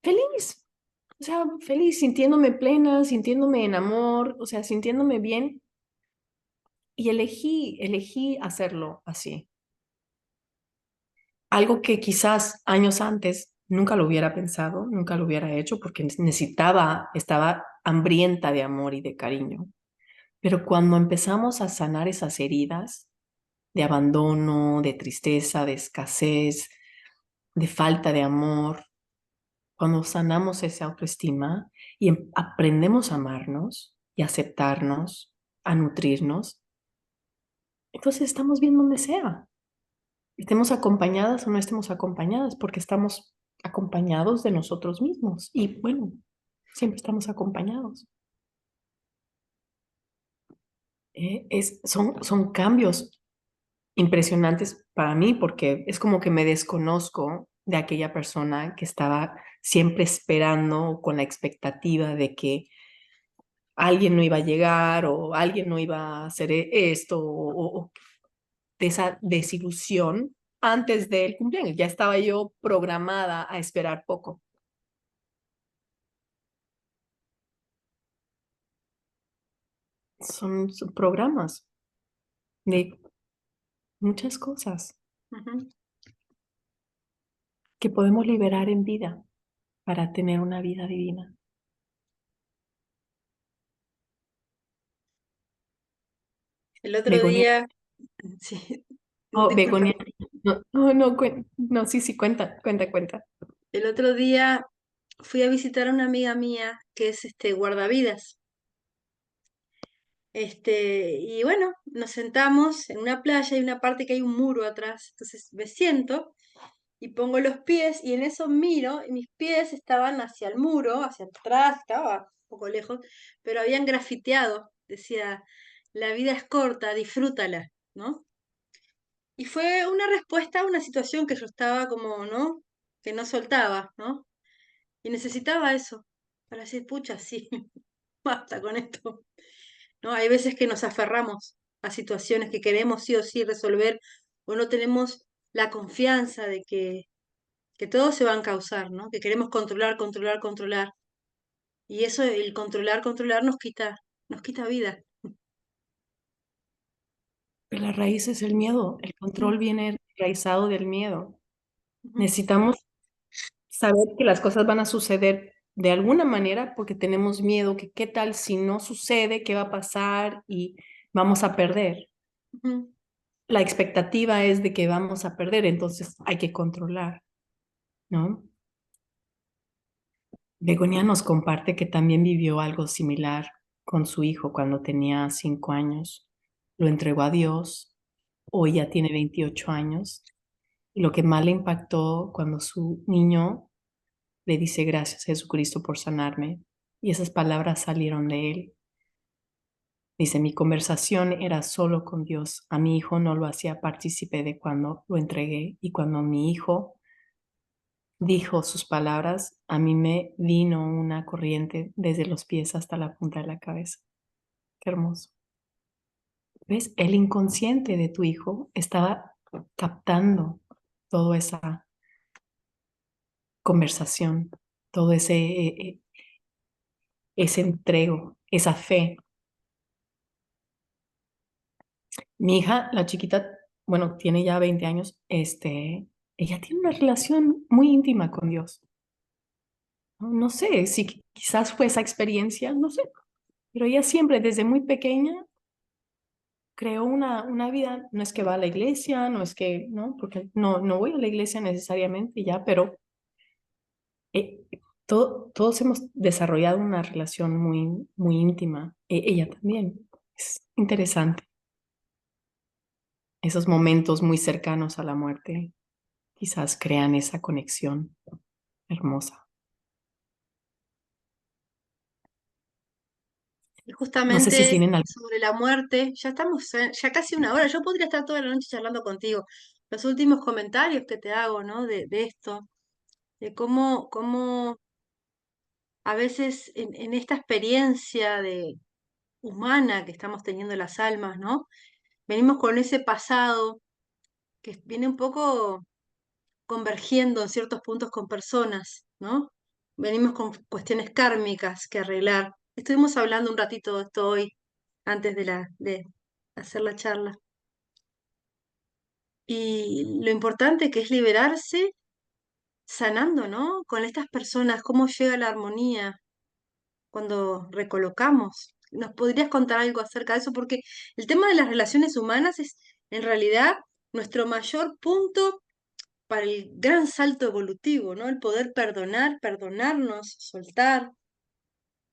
feliz, o sea, feliz, sintiéndome plena, sintiéndome en amor, o sea, sintiéndome bien. Y elegí hacerlo así. Algo que quizás años antes nunca lo hubiera pensado, nunca lo hubiera hecho porque estaba hambrienta de amor y de cariño. Pero cuando empezamos a sanar esas heridas de abandono, de tristeza, de escasez, de falta de amor, cuando sanamos esa autoestima y aprendemos a amarnos y aceptarnos, a nutrirnos, entonces estamos bien donde sea. Estemos acompañadas o no estemos acompañadas, porque estamos acompañados de nosotros mismos. Y bueno, siempre estamos acompañados. Son cambios impresionantes para mí porque es como que me desconozco de aquella persona que estaba siempre esperando con la expectativa de que alguien no iba a llegar o alguien no iba a hacer esto o de esa desilusión antes del cumpleaños. Ya estaba yo programada a esperar poco. Son programas de muchas cosas Ujú. que podemos liberar en vida para tener una vida divina. El otro Begonia, día, sí, oh, disculpa, Begonia, no, no, no, no, sí, sí, cuenta, cuenta, cuenta. el otro día fui a visitar a una amiga mía que es guardavidas. Y bueno, nos sentamos en una playa, hay una parte que hay un muro atrás, entonces me siento y pongo los pies y en eso miro y mis pies estaban hacia el muro, hacia atrás, estaba un poco lejos, pero habían grafiteado, decía, la vida es corta, disfrútala, ¿no? Y fue una respuesta a una situación que yo estaba como, ¿no? Que no soltaba, ¿no? Y necesitaba eso para decir, pucha, sí, basta con esto. ¿No? Hay veces que nos aferramos a situaciones que queremos sí o sí resolver o no tenemos la confianza de que todo se va a encauzar, ¿no? Que queremos controlar, controlar, controlar. Y eso, el controlar, controlar nos quita vida. Pero la raíz es el miedo. El Mm, control viene enraizado del miedo. ujú, Necesitamos saber que las cosas van a suceder de alguna manera porque tenemos miedo que qué tal si no sucede, qué va a pasar y vamos a perder. ujú. La expectativa es de que vamos a perder, entonces hay que controlar, ¿no? Begonia nos comparte que también vivió algo similar con su hijo cuando tenía 5 años. Lo entregó a Dios, hoy ya tiene 28 años. Y lo que más le impactó cuando su niño le dice gracias Jesucristo por sanarme. Y esas palabras salieron de él. Dice, mi conversación era solo con Dios. A mi hijo no lo hacía partícipe de cuando lo entregué. Y cuando mi hijo dijo sus palabras, a mí me vino una corriente desde los pies hasta la punta de la cabeza. Qué hermoso. ¿Ves? El inconsciente de tu hijo estaba captando toda esa conversación, todo ese entrego, esa fe. Mi hija, la chiquita, bueno, tiene ya 20 años, ella tiene una relación muy íntima con Dios. No, no sé si quizás fue esa experiencia, no sé, pero ella siempre desde muy pequeña creó una vida, no es que va a la iglesia, no es que, no, porque no voy a la iglesia necesariamente ya, pero eh, todos hemos desarrollado una relación muy, muy íntima. Ella también. Es interesante. Esos momentos muy cercanos a la muerte quizás crean esa conexión hermosa. Y No sé si justamente tienen algo. sobre la muerte, ya estamos, ya casi una hora, yo podría estar toda la noche charlando contigo. Los últimos comentarios que te hago, ¿no? De esto, de cómo a veces en esta experiencia de humana que estamos teniendo las almas, ¿no? Venimos con ese pasado que viene un poco convergiendo en ciertos puntos con personas, ¿no? Venimos con cuestiones kármicas que arreglar. Estuvimos hablando un ratito de esto hoy, antes de hacer la charla. Y lo importante que es liberarse sanando, ¿no? Con estas personas, cómo llega la armonía cuando recolocamos. ¿Nos podrías contar algo acerca de eso? Porque el tema de las relaciones humanas es en realidad nuestro mayor punto para el gran salto evolutivo, ¿no? El poder perdonar, perdonarnos, soltar,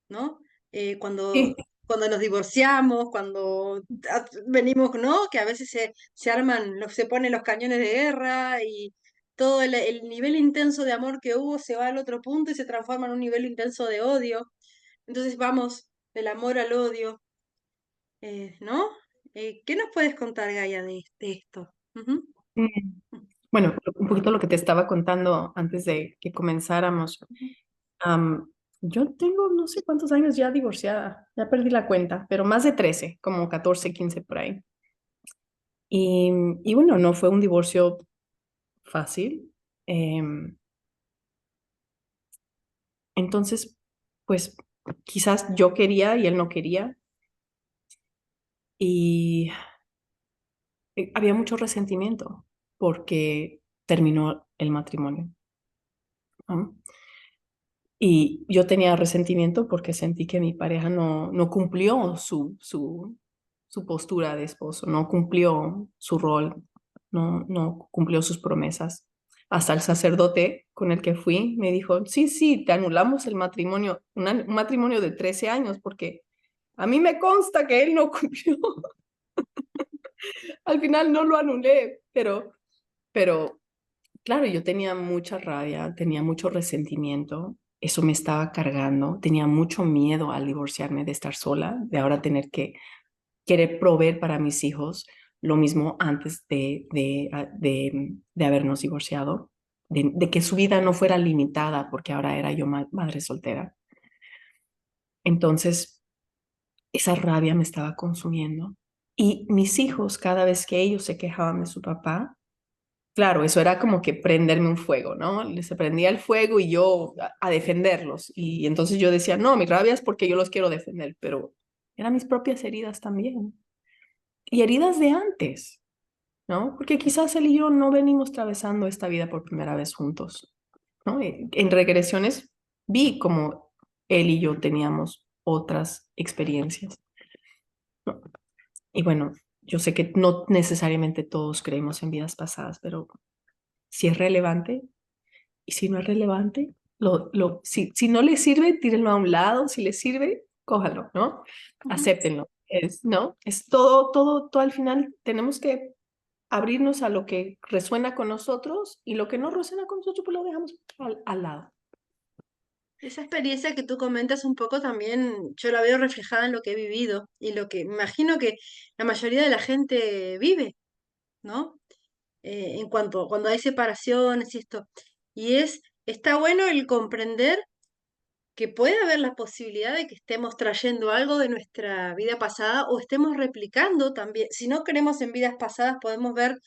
¿no? Sí, Cuando nos divorciamos, cuando venimos, ¿no? Que a veces se arman, se ponen los cañones de guerra y todo el nivel intenso de amor que hubo se va al otro punto y se transforma en un nivel intenso de odio. Entonces vamos del amor al odio, ¿no? ¿Qué nos puedes contar, Gaia, de esto? Ujú, mm, bueno, un poquito lo que te estaba contando antes de que comenzáramos. ujú. Am, yo tengo no sé cuántos años ya divorciada, ya perdí la cuenta, pero más de 13, como 14, 15 por ahí. Y bueno, no fue un divorcio fácil. Em, entonces, pues quizás yo quería y él no quería. Y había mucho resentimiento porque terminó el matrimonio, ¿no? Y yo tenía resentimiento porque sentí que mi pareja no cumplió su postura de esposo, no cumplió su rol, no cumplió sus promesas. Hasta el sacerdote con el que fui me dijo, sí, sí, te anulamos el matrimonio, un matrimonio de 13 años, porque a mí me consta que él no cumplió. Al final no lo anulé, pero claro, yo tenía mucha rabia, tenía mucho resentimiento, eso me estaba cargando, tenía mucho miedo al divorciarme, de estar sola, de ahora tener que querer proveer para mis hijos, lo mismo antes de habernos divorciado, de que su vida no fuera limitada, porque ahora era yo madre soltera. Entonces, esa rabia me estaba consumiendo. Y mis hijos, cada vez que ellos se quejaban de su papá, claro, eso era como que prenderme un fuego, ¿no? Se prendía el fuego y yo a defenderlos. Y entonces yo decía, no, mi rabia es porque yo los quiero defender, pero eran mis propias heridas también. y heridas de antes, ¿no? Porque quizás él y yo no venimos atravesando esta vida por primera vez juntos, ¿no? En regresiones vi como él y yo teníamos otras experiencias, ¿no? Y bueno, yo sé que no necesariamente todos creemos en vidas pasadas, pero si es relevante y si no es relevante, si no le sirve, tírenlo a un lado, si le sirve, cójalo, ¿no? Ujú. Acéptenlo. ¿No? Es todo al final tenemos que abrirnos a lo que resuena con nosotros y lo que no resuena con nosotros, pues lo dejamos al lado. Esa experiencia que tú comentas un poco también, yo la veo reflejada en lo que he vivido y lo que imagino que la mayoría de la gente vive, ¿no? En cuanto cuando hay separaciones y esto. Y está bueno el comprender que puede haber la posibilidad de que estemos trayendo algo de nuestra vida pasada o estemos replicando también. Si no creemos en vidas pasadas, podemos ver,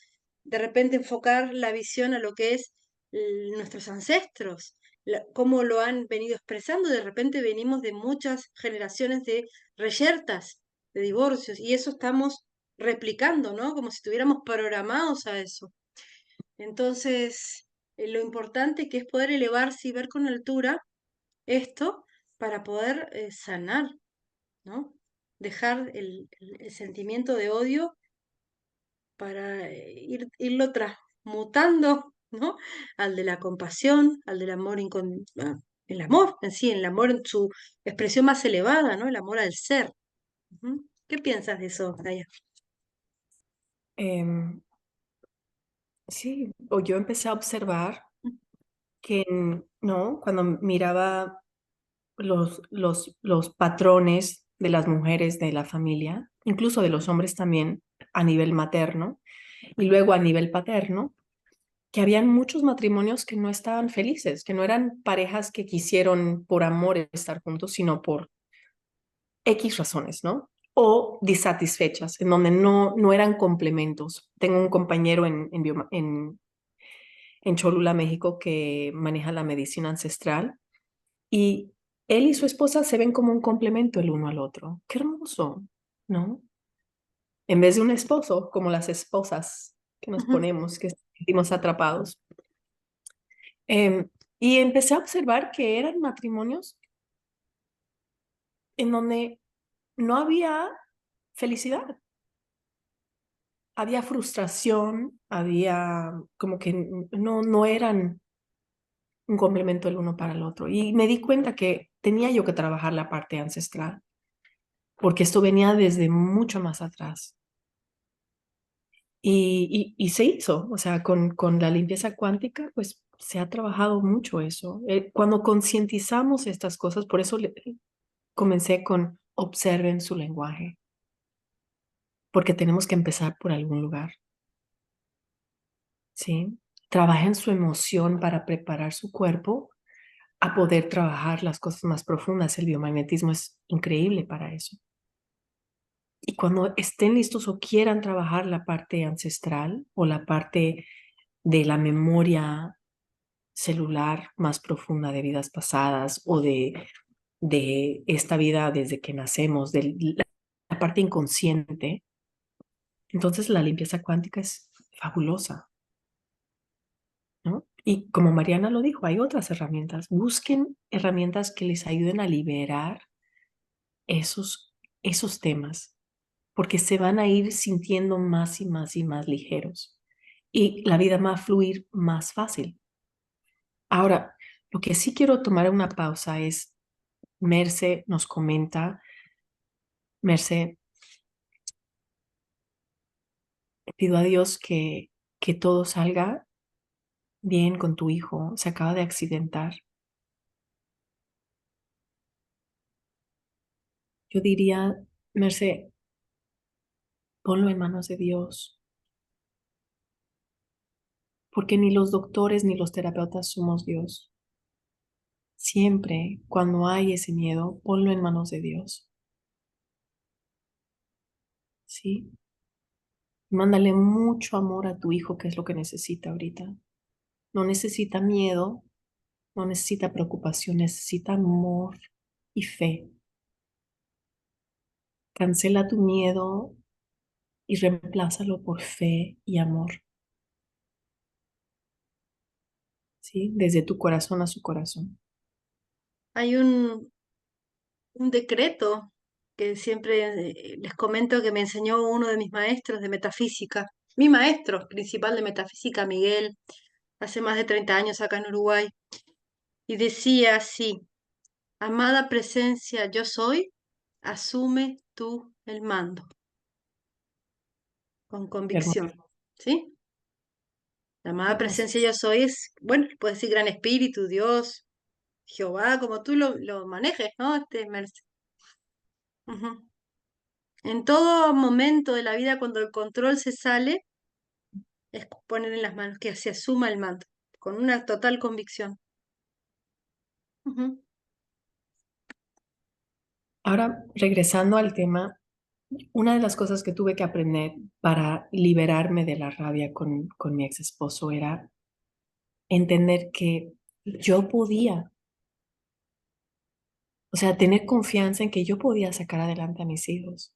de repente enfocar la visión a lo que es nuestros ancestros, cómo lo han venido expresando. De repente venimos de muchas generaciones de reyertas, de divorcios, y eso estamos replicando, ¿no? Como si estuviéramos programados a eso. Entonces, lo importante que es poder elevarse y ver con altura esto para poder sanar, ¿no? Dejar el sentimiento de odio para irlo transmutando, ¿no? Al de la compasión, al del amor el amor en sí, el amor en su expresión más elevada, ¿no? El amor al ser. Ujú. ¿Qué piensas de eso, Daya? Em, sí, o yo empecé a observar que, ¿no? Cuando miraba los patrones de las mujeres de la familia, incluso de los hombres también a nivel materno y luego a nivel paterno, que habían muchos matrimonios que no estaban felices, que no eran parejas que quisieron por amor estar juntos, sino por X razones, ¿no? O disatisfechas, en donde no eran complementos. Tengo un compañero en Cholula, México, que maneja la medicina ancestral y él y su esposa se ven como un complemento el uno al otro. Qué hermoso, ¿no? En vez de un esposo, como las esposas que nos Ujú. ponemos, que sentimos atrapados. Em, y empecé a observar que eran matrimonios en donde no había felicidad, había frustración, había como que no eran un complemento el uno para el otro. Y me di cuenta que tenía yo que trabajar la parte ancestral, porque esto venía desde mucho más atrás. Y se hizo, o sea, con la limpieza cuántica, pues se ha trabajado mucho eso. Cuando concientizamos estas cosas, por eso comencé con observen su lenguaje, porque tenemos que empezar por algún lugar, ¿sí? Trabajen su emoción para preparar su cuerpo a poder trabajar las cosas más profundas. El biomagnetismo es increíble para eso. Y cuando estén listos o quieran trabajar la parte ancestral o la parte de la memoria celular más profunda de vidas pasadas o de esta vida desde que nacemos, de la parte inconsciente, entonces la limpieza cuántica es fabulosa, ¿no? Y como Mariana lo dijo, hay otras herramientas. Busquen herramientas que les ayuden a liberar esos temas, porque se van a ir sintiendo más y más y más ligeros y la vida va a fluir más fácil. Ahora, lo que sí quiero tomar una pausa es, Merce nos comenta, Merce, pido a Dios que todo salga bien con tu hijo, se acaba de accidentar. Yo diría, Merce, ponlo en manos de Dios, porque ni los doctores ni los terapeutas somos Dios. Siempre, cuando hay ese miedo, ponlo en manos de Dios, ¿sí? Mándale mucho amor a tu hijo, que es lo que necesita ahorita. No necesita miedo, no necesita preocupación, necesita amor y fe. Cancela tu miedo y reemplázalo por fe y amor, ¿sí? Desde tu corazón a su corazón. Hay un decreto que siempre les comento que me enseñó uno de mis maestros de metafísica, mi maestro principal de metafísica, Miguel, hace más de 30 años acá en Uruguay, y decía así: amada presencia yo soy, asume tú el mando, con Hermoso, convicción, ¿sí? La amada hermoso. presencia yo soy es, bueno, puedes decir gran espíritu, Dios, Jehová, como tú lo manejes, ¿no? Ujú. En todo momento de la vida, cuando el control se sale, es poner en las manos que se asuma el mando, con una total convicción. Ujú. Ahora, regresando al tema, una de las cosas que tuve que aprender para liberarme de la rabia con mi ex esposo era entender que yo podía, o sea, tener confianza en que yo podía sacar adelante a mis hijos,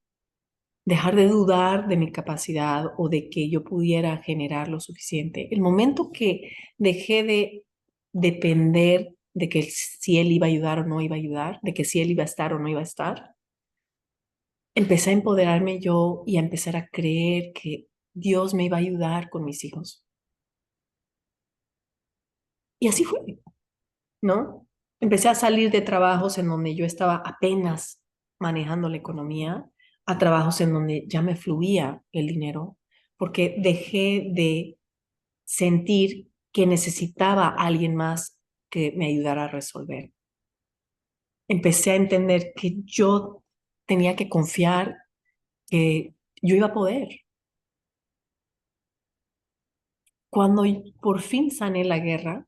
dejar de dudar de mi capacidad o de que yo pudiera generar lo suficiente. El momento que dejé de depender de que si él iba a ayudar o no iba a ayudar, de que si él iba a estar o no iba a estar, empecé a empoderarme yo y a empezar a creer que Dios me iba a ayudar con mis hijos. Y así fue, ¿no? Empecé a salir de trabajos en donde yo estaba apenas manejando la economía a trabajos en donde ya me fluía el dinero, porque dejé de sentir que necesitaba a alguien más que me ayudara a resolver. Empecé a entender que yo tenía que confiar que yo iba a poder. Cuando por fin sané la guerra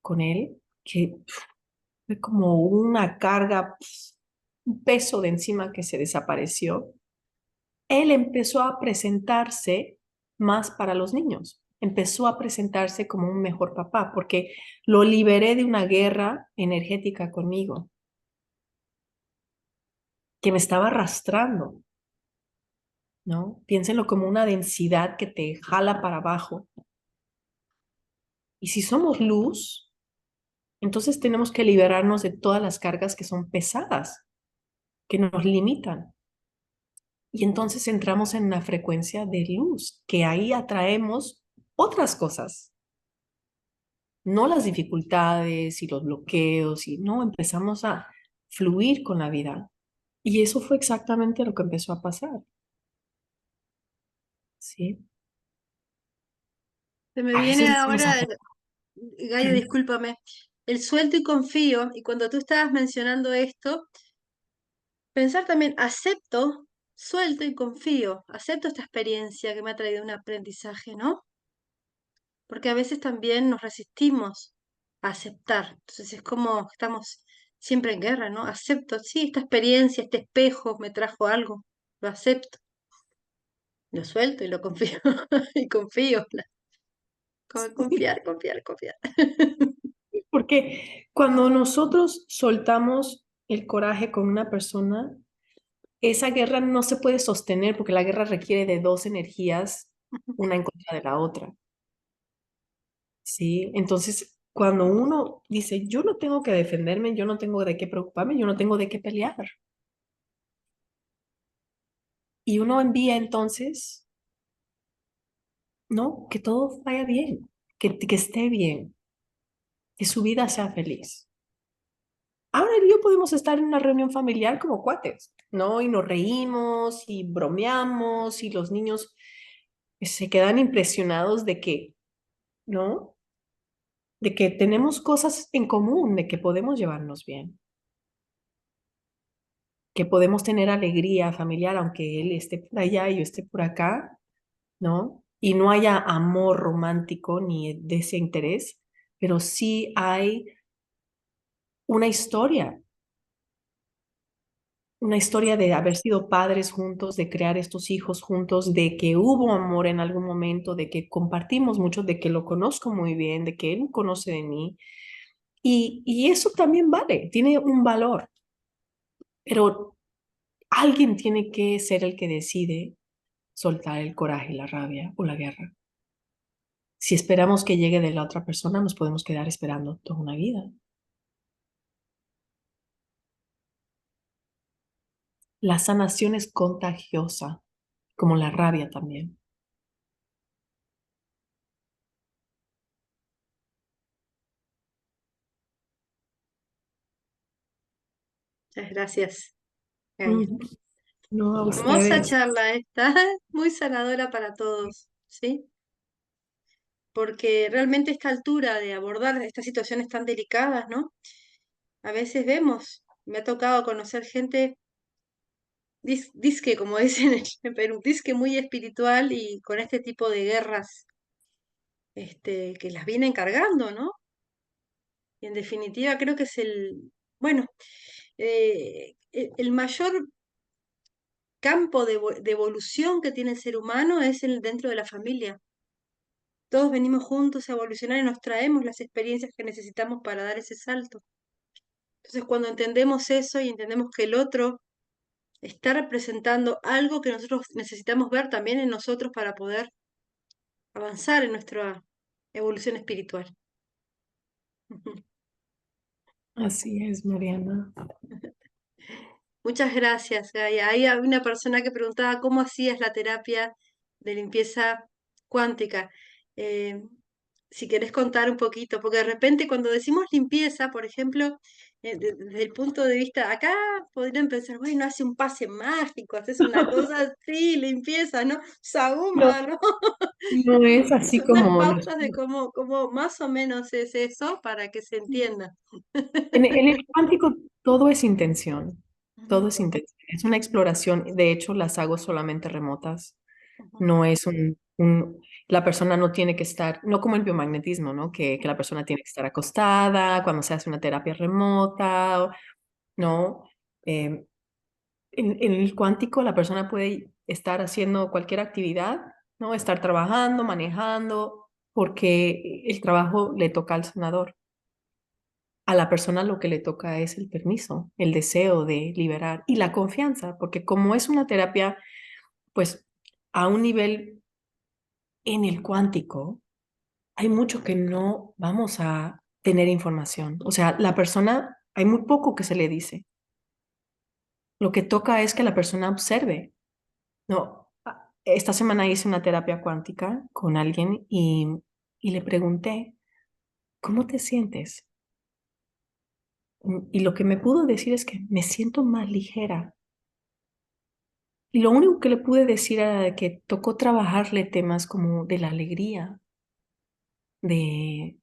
con él, que fue como una carga, un peso de encima que se desapareció, él empezó a presentarse más para los niños. Empezó a presentarse como un mejor papá, porque lo liberé de una guerra energética conmigo, que me estaba arrastrando, ¿no? Piénsenlo como una densidad que te jala para abajo. Y si somos luz, entonces tenemos que liberarnos de todas las cargas que son pesadas, que nos limitan. Y entonces entramos en una frecuencia de luz, que ahí atraemos otras cosas, no las dificultades y los bloqueos, y no empezamos a fluir con la vida. Y eso fue exactamente lo que empezó a pasar, ¿sí? Se me A viene veces decimos, ahora, Gaia, discúlpame, el suelto y confío, y cuando tú estabas mencionando esto, pensar también, acepto, suelto y confío, acepto esta experiencia que me ha traído un aprendizaje, ¿no? Porque a veces también nos resistimos a aceptar. Entonces es como estamos siempre en guerra, ¿no? Acepto, sí, esta experiencia, este espejo me trajo algo, lo acepto, lo suelto y lo confío, y confío, confiar, confiar, confiar. porque cuando nosotros soltamos el coraje con una persona, esa guerra no se puede sostener porque la guerra requiere de dos energías, una en contra de la otra, ¿sí? Entonces, cuando uno dice, yo no tengo que defenderme, yo no tengo de qué preocuparme, yo no tengo de qué pelear, y uno envía entonces, ¿no? Que todo vaya bien, que esté bien, que su vida sea feliz. Ahora él y yo podemos estar en una reunión familiar como cuates, ¿no? Y nos reímos y bromeamos y los niños se quedan impresionados de que, ¿no? De que tenemos cosas en común, de que podemos llevarnos bien, que podemos tener alegría familiar, aunque él esté por allá y yo esté por acá, ¿no? Y no haya amor romántico ni de ese interés, pero sí hay una una historia de haber sido padres juntos, de crear estos hijos juntos, de que hubo amor en algún momento, de que compartimos mucho, de que lo conozco muy bien, de que él conoce de mí. Y eso también vale, tiene un valor, pero alguien tiene que ser el que decide soltar el coraje, la rabia o la guerra. Si esperamos que llegue de la otra persona, nos podemos quedar esperando toda una vida. La sanación es contagiosa, como la rabia también. Muchas gracias, Gaia. Mm, no, a Hermosa ustedes. charla esta, muy sanadora para todos, ¿sí? Porque realmente esta altura de abordar estas situaciones tan delicadas, ¿no? A veces vemos, me ha tocado conocer gente, disque, como dicen en Perú, disque muy espiritual y con este tipo de guerras, que las vienen cargando, ¿no? Y en definitiva creo que es bueno, el mayor campo de evolución que tiene el ser humano es dentro de la familia. Todos venimos juntos a evolucionar y nos traemos las experiencias que necesitamos para dar ese salto. Entonces, cuando entendemos eso y entendemos que el otro está representando algo que nosotros necesitamos ver también en nosotros para poder avanzar en nuestra evolución espiritual. Así es, Mariana. Muchas gracias, Gaia. Hay una persona que preguntaba cómo hacías la terapia de limpieza cuántica. Eh, si querés contar un poquito, porque de repente cuando decimos limpieza, por ejemplo, desde el punto de vista, acá podrían pensar, bueno, hace un pase mágico, haces una cosa así, limpieza, ¿no? No, Sahuma, ¿no? no es así Unas como pautas de cómo más o menos es eso para que se entienda. en el cuántico todo es intención, todo Ujú, es intención. Es una exploración, de hecho las hago solamente remotas, ujú, no es la persona no tiene que estar, no como el biomagnetismo, ¿no? Que la persona tiene que estar acostada cuando se hace una terapia remota, ¿no? Eh, en el cuántico la persona puede estar haciendo cualquier actividad, ¿no? Estar trabajando, manejando, porque el trabajo le toca al sanador. A la persona lo que le toca es el permiso, el deseo de liberar y la confianza, porque como es una terapia, pues a un nivel en el cuántico, hay mucho que no vamos a tener información. O sea, la persona, hay muy poco que se le dice. Lo que toca es que la persona observe. No, esta semana hice una terapia cuántica con alguien y le pregunté, ¿cómo te sientes? Y lo que me pudo decir es que me siento más ligera. Y lo único que le pude decir era que tocó trabajarle temas como de la alegría, de,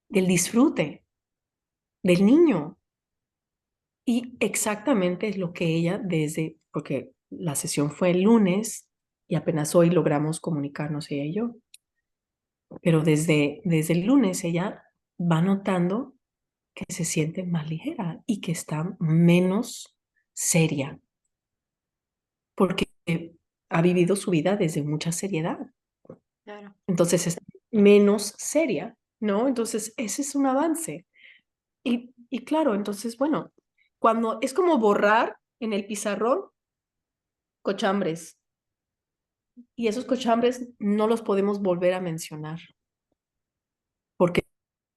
del disfrute, del niño. Y exactamente es lo que ella porque la sesión fue el lunes y apenas hoy logramos comunicarnos ella y yo. Pero desde el lunes ella va notando que se siente más ligera y que está menos seria, porque ha vivido su vida desde mucha seriedad. claro. Entonces es menos seria, ¿no? Entonces ese es un avance. Y claro, entonces, bueno, cuando es como borrar en el pizarrón cochambres y esos cochambres no los podemos volver a mencionar porque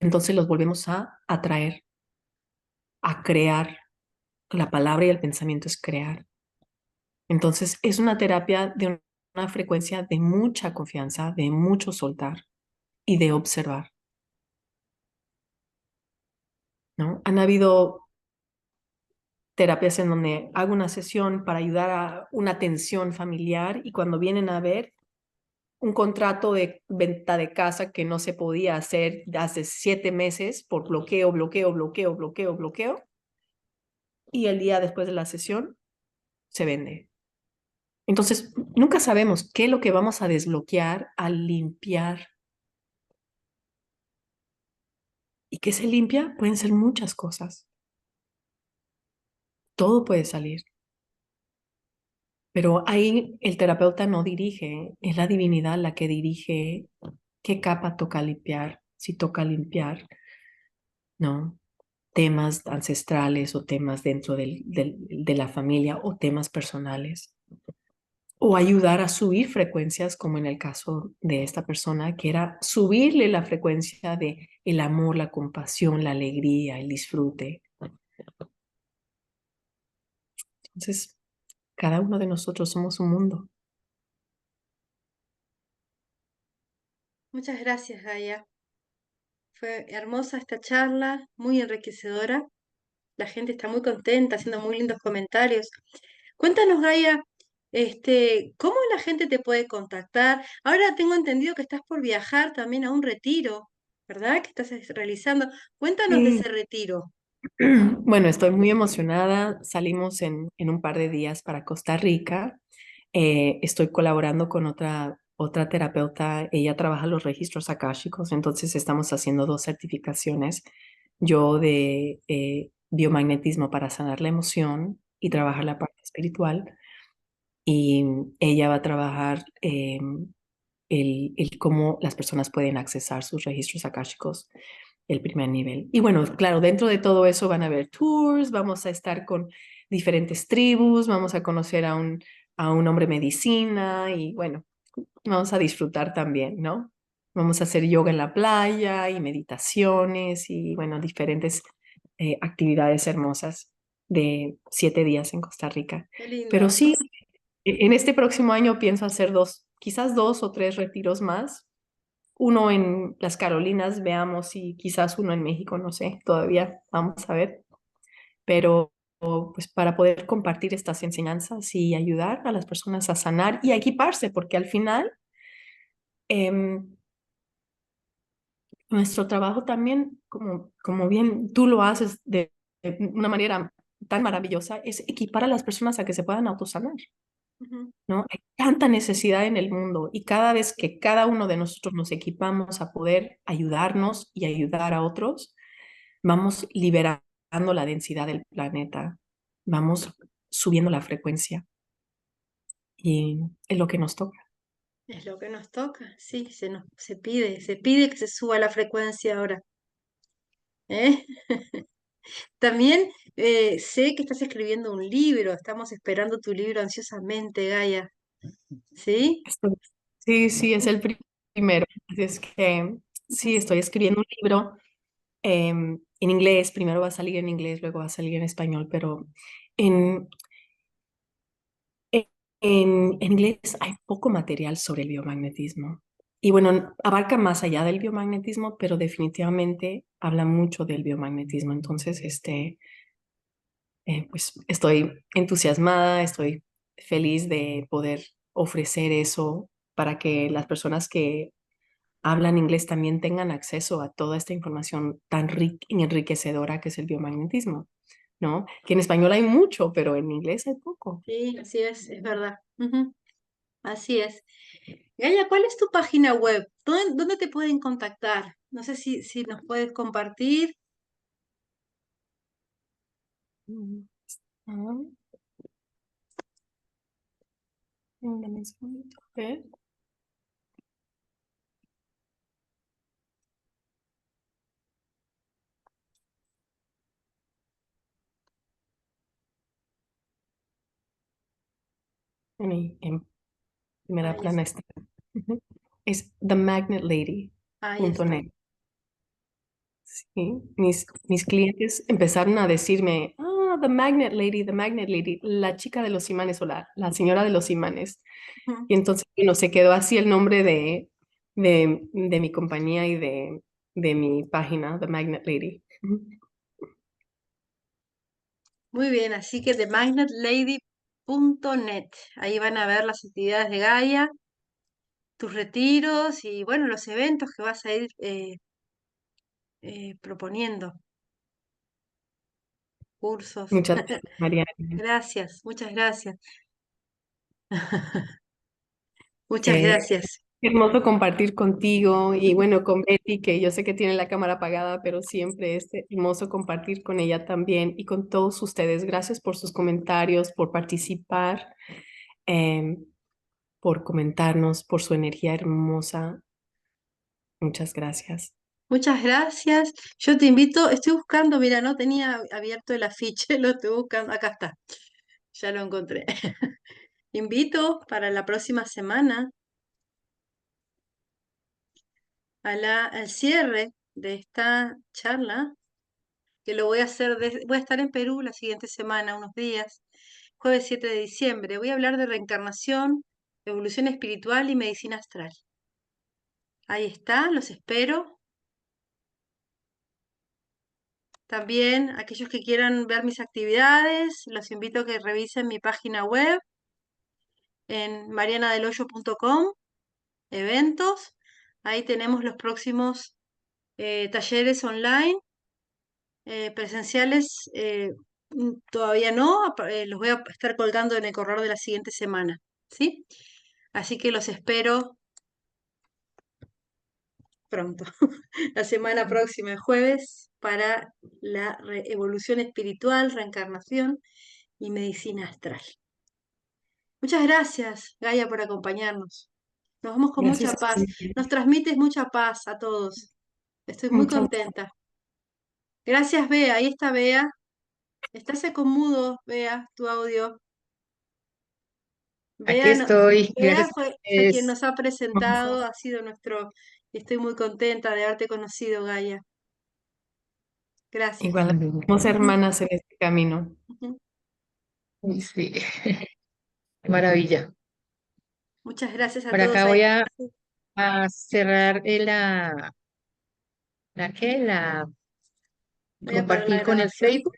entonces los volvemos a atraer, a crear. La palabra y el pensamiento es crear. Entonces es una terapia de una frecuencia de mucha confianza, de mucho soltar y de observar, ¿no? Han habido terapias en donde hago una sesión para ayudar a una tensión familiar y cuando vienen a ver un contrato de venta de casa que no se podía hacer hace 7 meses por bloqueo, bloqueo, bloqueo, bloqueo, bloqueo, y el día después de la sesión se vende. Entonces, nunca sabemos qué es lo que vamos a desbloquear al limpiar. ¿Y qué se limpia? Pueden ser muchas cosas. Todo puede salir. Pero ahí el terapeuta no dirige, es la divinidad la que dirige qué capa toca limpiar, si toca limpiar, ¿no? Temas ancestrales o temas dentro de la familia o temas personales. o ayudar a subir frecuencias, como en el caso de esta persona, que era subirle la frecuencia de el amor, la compasión, la alegría, el disfrute. Entonces, cada uno de nosotros somos un mundo. Muchas gracias, Gaia. Fue hermosa esta charla, muy enriquecedora. La gente está muy contenta, haciendo muy lindos comentarios. Cuéntanos, Gaia, ¿cómo la gente te puede contactar? Ahora tengo entendido que estás por viajar también a un retiro, ¿verdad? Que estás realizando. Cuéntanos de ese Sí. retiro. Bueno, estoy muy emocionada. Salimos en un par de días para Costa Rica. Estoy colaborando con otra terapeuta. Ella trabaja los registros akáshicos, entonces estamos haciendo dos certificaciones. Yo de biomagnetismo para sanar la emoción y trabajar la parte espiritual. Y ella va a trabajar el cómo las personas pueden accesar sus registros akáshicos, el primer nivel. Y bueno, claro, dentro de todo eso van a haber tours, vamos a estar con diferentes tribus, vamos a conocer a un hombre medicina y bueno, vamos a disfrutar también, ¿no? Vamos a hacer yoga en la playa y meditaciones y bueno, diferentes actividades hermosas de 7 días en Costa Rica. Qué Pero lindo. sí, en este próximo año pienso hacer quizás 2 o 3 retiros más. Uno en las Carolinas, veamos si quizás uno en México, no sé, todavía vamos a ver. Pero pues para poder compartir estas enseñanzas y ayudar a las personas a sanar y a equiparse, porque al final em, nuestro trabajo también, como bien tú lo haces de una manera tan maravillosa, es equipar a las personas a que se puedan autosanar. Ujú. ¿No? Hay tanta necesidad en el mundo y cada vez que cada uno de nosotros nos equipamos a poder ayudarnos y ayudar a otros, vamos liberando la densidad del planeta, vamos subiendo la frecuencia y es lo que nos toca. Es lo que nos toca, sí, se pide que se suba la frecuencia ahora. ¿Eh? También sé que estás escribiendo un libro, estamos esperando tu libro ansiosamente, Gaia. ¿Sí? Estoy- Sí, sí, es el primero. Así es que sí, estoy escribiendo un libro en inglés, primero va a salir en inglés, luego va a salir en español, pero en, En, en inglés hay poco material sobre el biomagnetismo. Y bueno, abarca más allá del biomagnetismo, pero definitivamente habla mucho del biomagnetismo. Entonces, pues estoy entusiasmada, estoy feliz de poder ofrecer eso para que las personas que hablan inglés también tengan acceso a toda esta información tan enriquecedora que es el biomagnetismo, ¿no? Que en español hay mucho, pero en inglés hay poco. Sí, así es verdad. Ujú, así es. Gaia, ¿cuál es tu página web? ¿Dónde te pueden contactar? No sé si nos puedes compartir. Mm. Ah, dame un segundito, a ver. En primera Ahí plana está. está. Ujú. Es Ahí está. themagnetLady.net. Sí, mis clientes empezaron a decirme, The Magnet Lady, la chica de los imanes o la señora de los imanes. Ujú. Y entonces, bueno, se quedó así el nombre de mi compañía y de mi página, The Magnet Lady. Ujú. Muy bien, así que themagnetlady.net. Ahí van a ver las actividades de Gaia, tus retiros y bueno, los eventos que vas a ir proponiendo, cursos. Muchas gracias, María. Gracias, muchas gracias. Muchas Eh, gracias. Qué hermoso compartir contigo y bueno, con Betty, que yo sé que tiene la cámara apagada, pero siempre es hermoso compartir con ella también y con todos ustedes. Gracias por sus comentarios, por participar, em, por comentarnos, por su energía hermosa. Muchas gracias. Muchas gracias. Yo te invito, estoy buscando, mira, no tenía abierto el afiche, lo estoy buscando, acá está, ya lo encontré. invito para la próxima semana al cierre de esta charla, que lo voy a hacer, voy a estar en Perú la siguiente semana, unos días, jueves 7 de diciembre. Voy a hablar de reencarnación, evolución espiritual y medicina astral. Ahí está, los espero. También aquellos que quieran ver mis actividades, los invito a que revisen mi página web en marianadelhoyo.com, eventos. Ahí tenemos los próximos talleres online, presenciales. Todavía no, los voy a estar colgando en el correo de la siguiente semana, ¿sí? Así que los espero pronto, la semana próxima, el jueves, para la evolución espiritual, reencarnación y medicina astral. Muchas gracias, Gaia, por acompañarnos. Nos vamos con Gracias mucha a paz. ti. Nos transmites mucha paz a todos. Estoy muy Muchas contenta. Gracias, Bea. Ahí está Bea. Estás con mudo, Bea, tu audio. Aquí Bea, estoy, Bea gracias a fue quien ustedes. nos ha gracias. presentado, ha sido nuestro, y estoy muy contenta de haberte conocido, Gaia. Gracias. Igual somos hermanas en este camino. Ujú. Uy, sí, maravilla. Muchas gracias a Por todos acá ahí. voy a cerrar la Voy a apagar la compartir con el grabación. Facebook.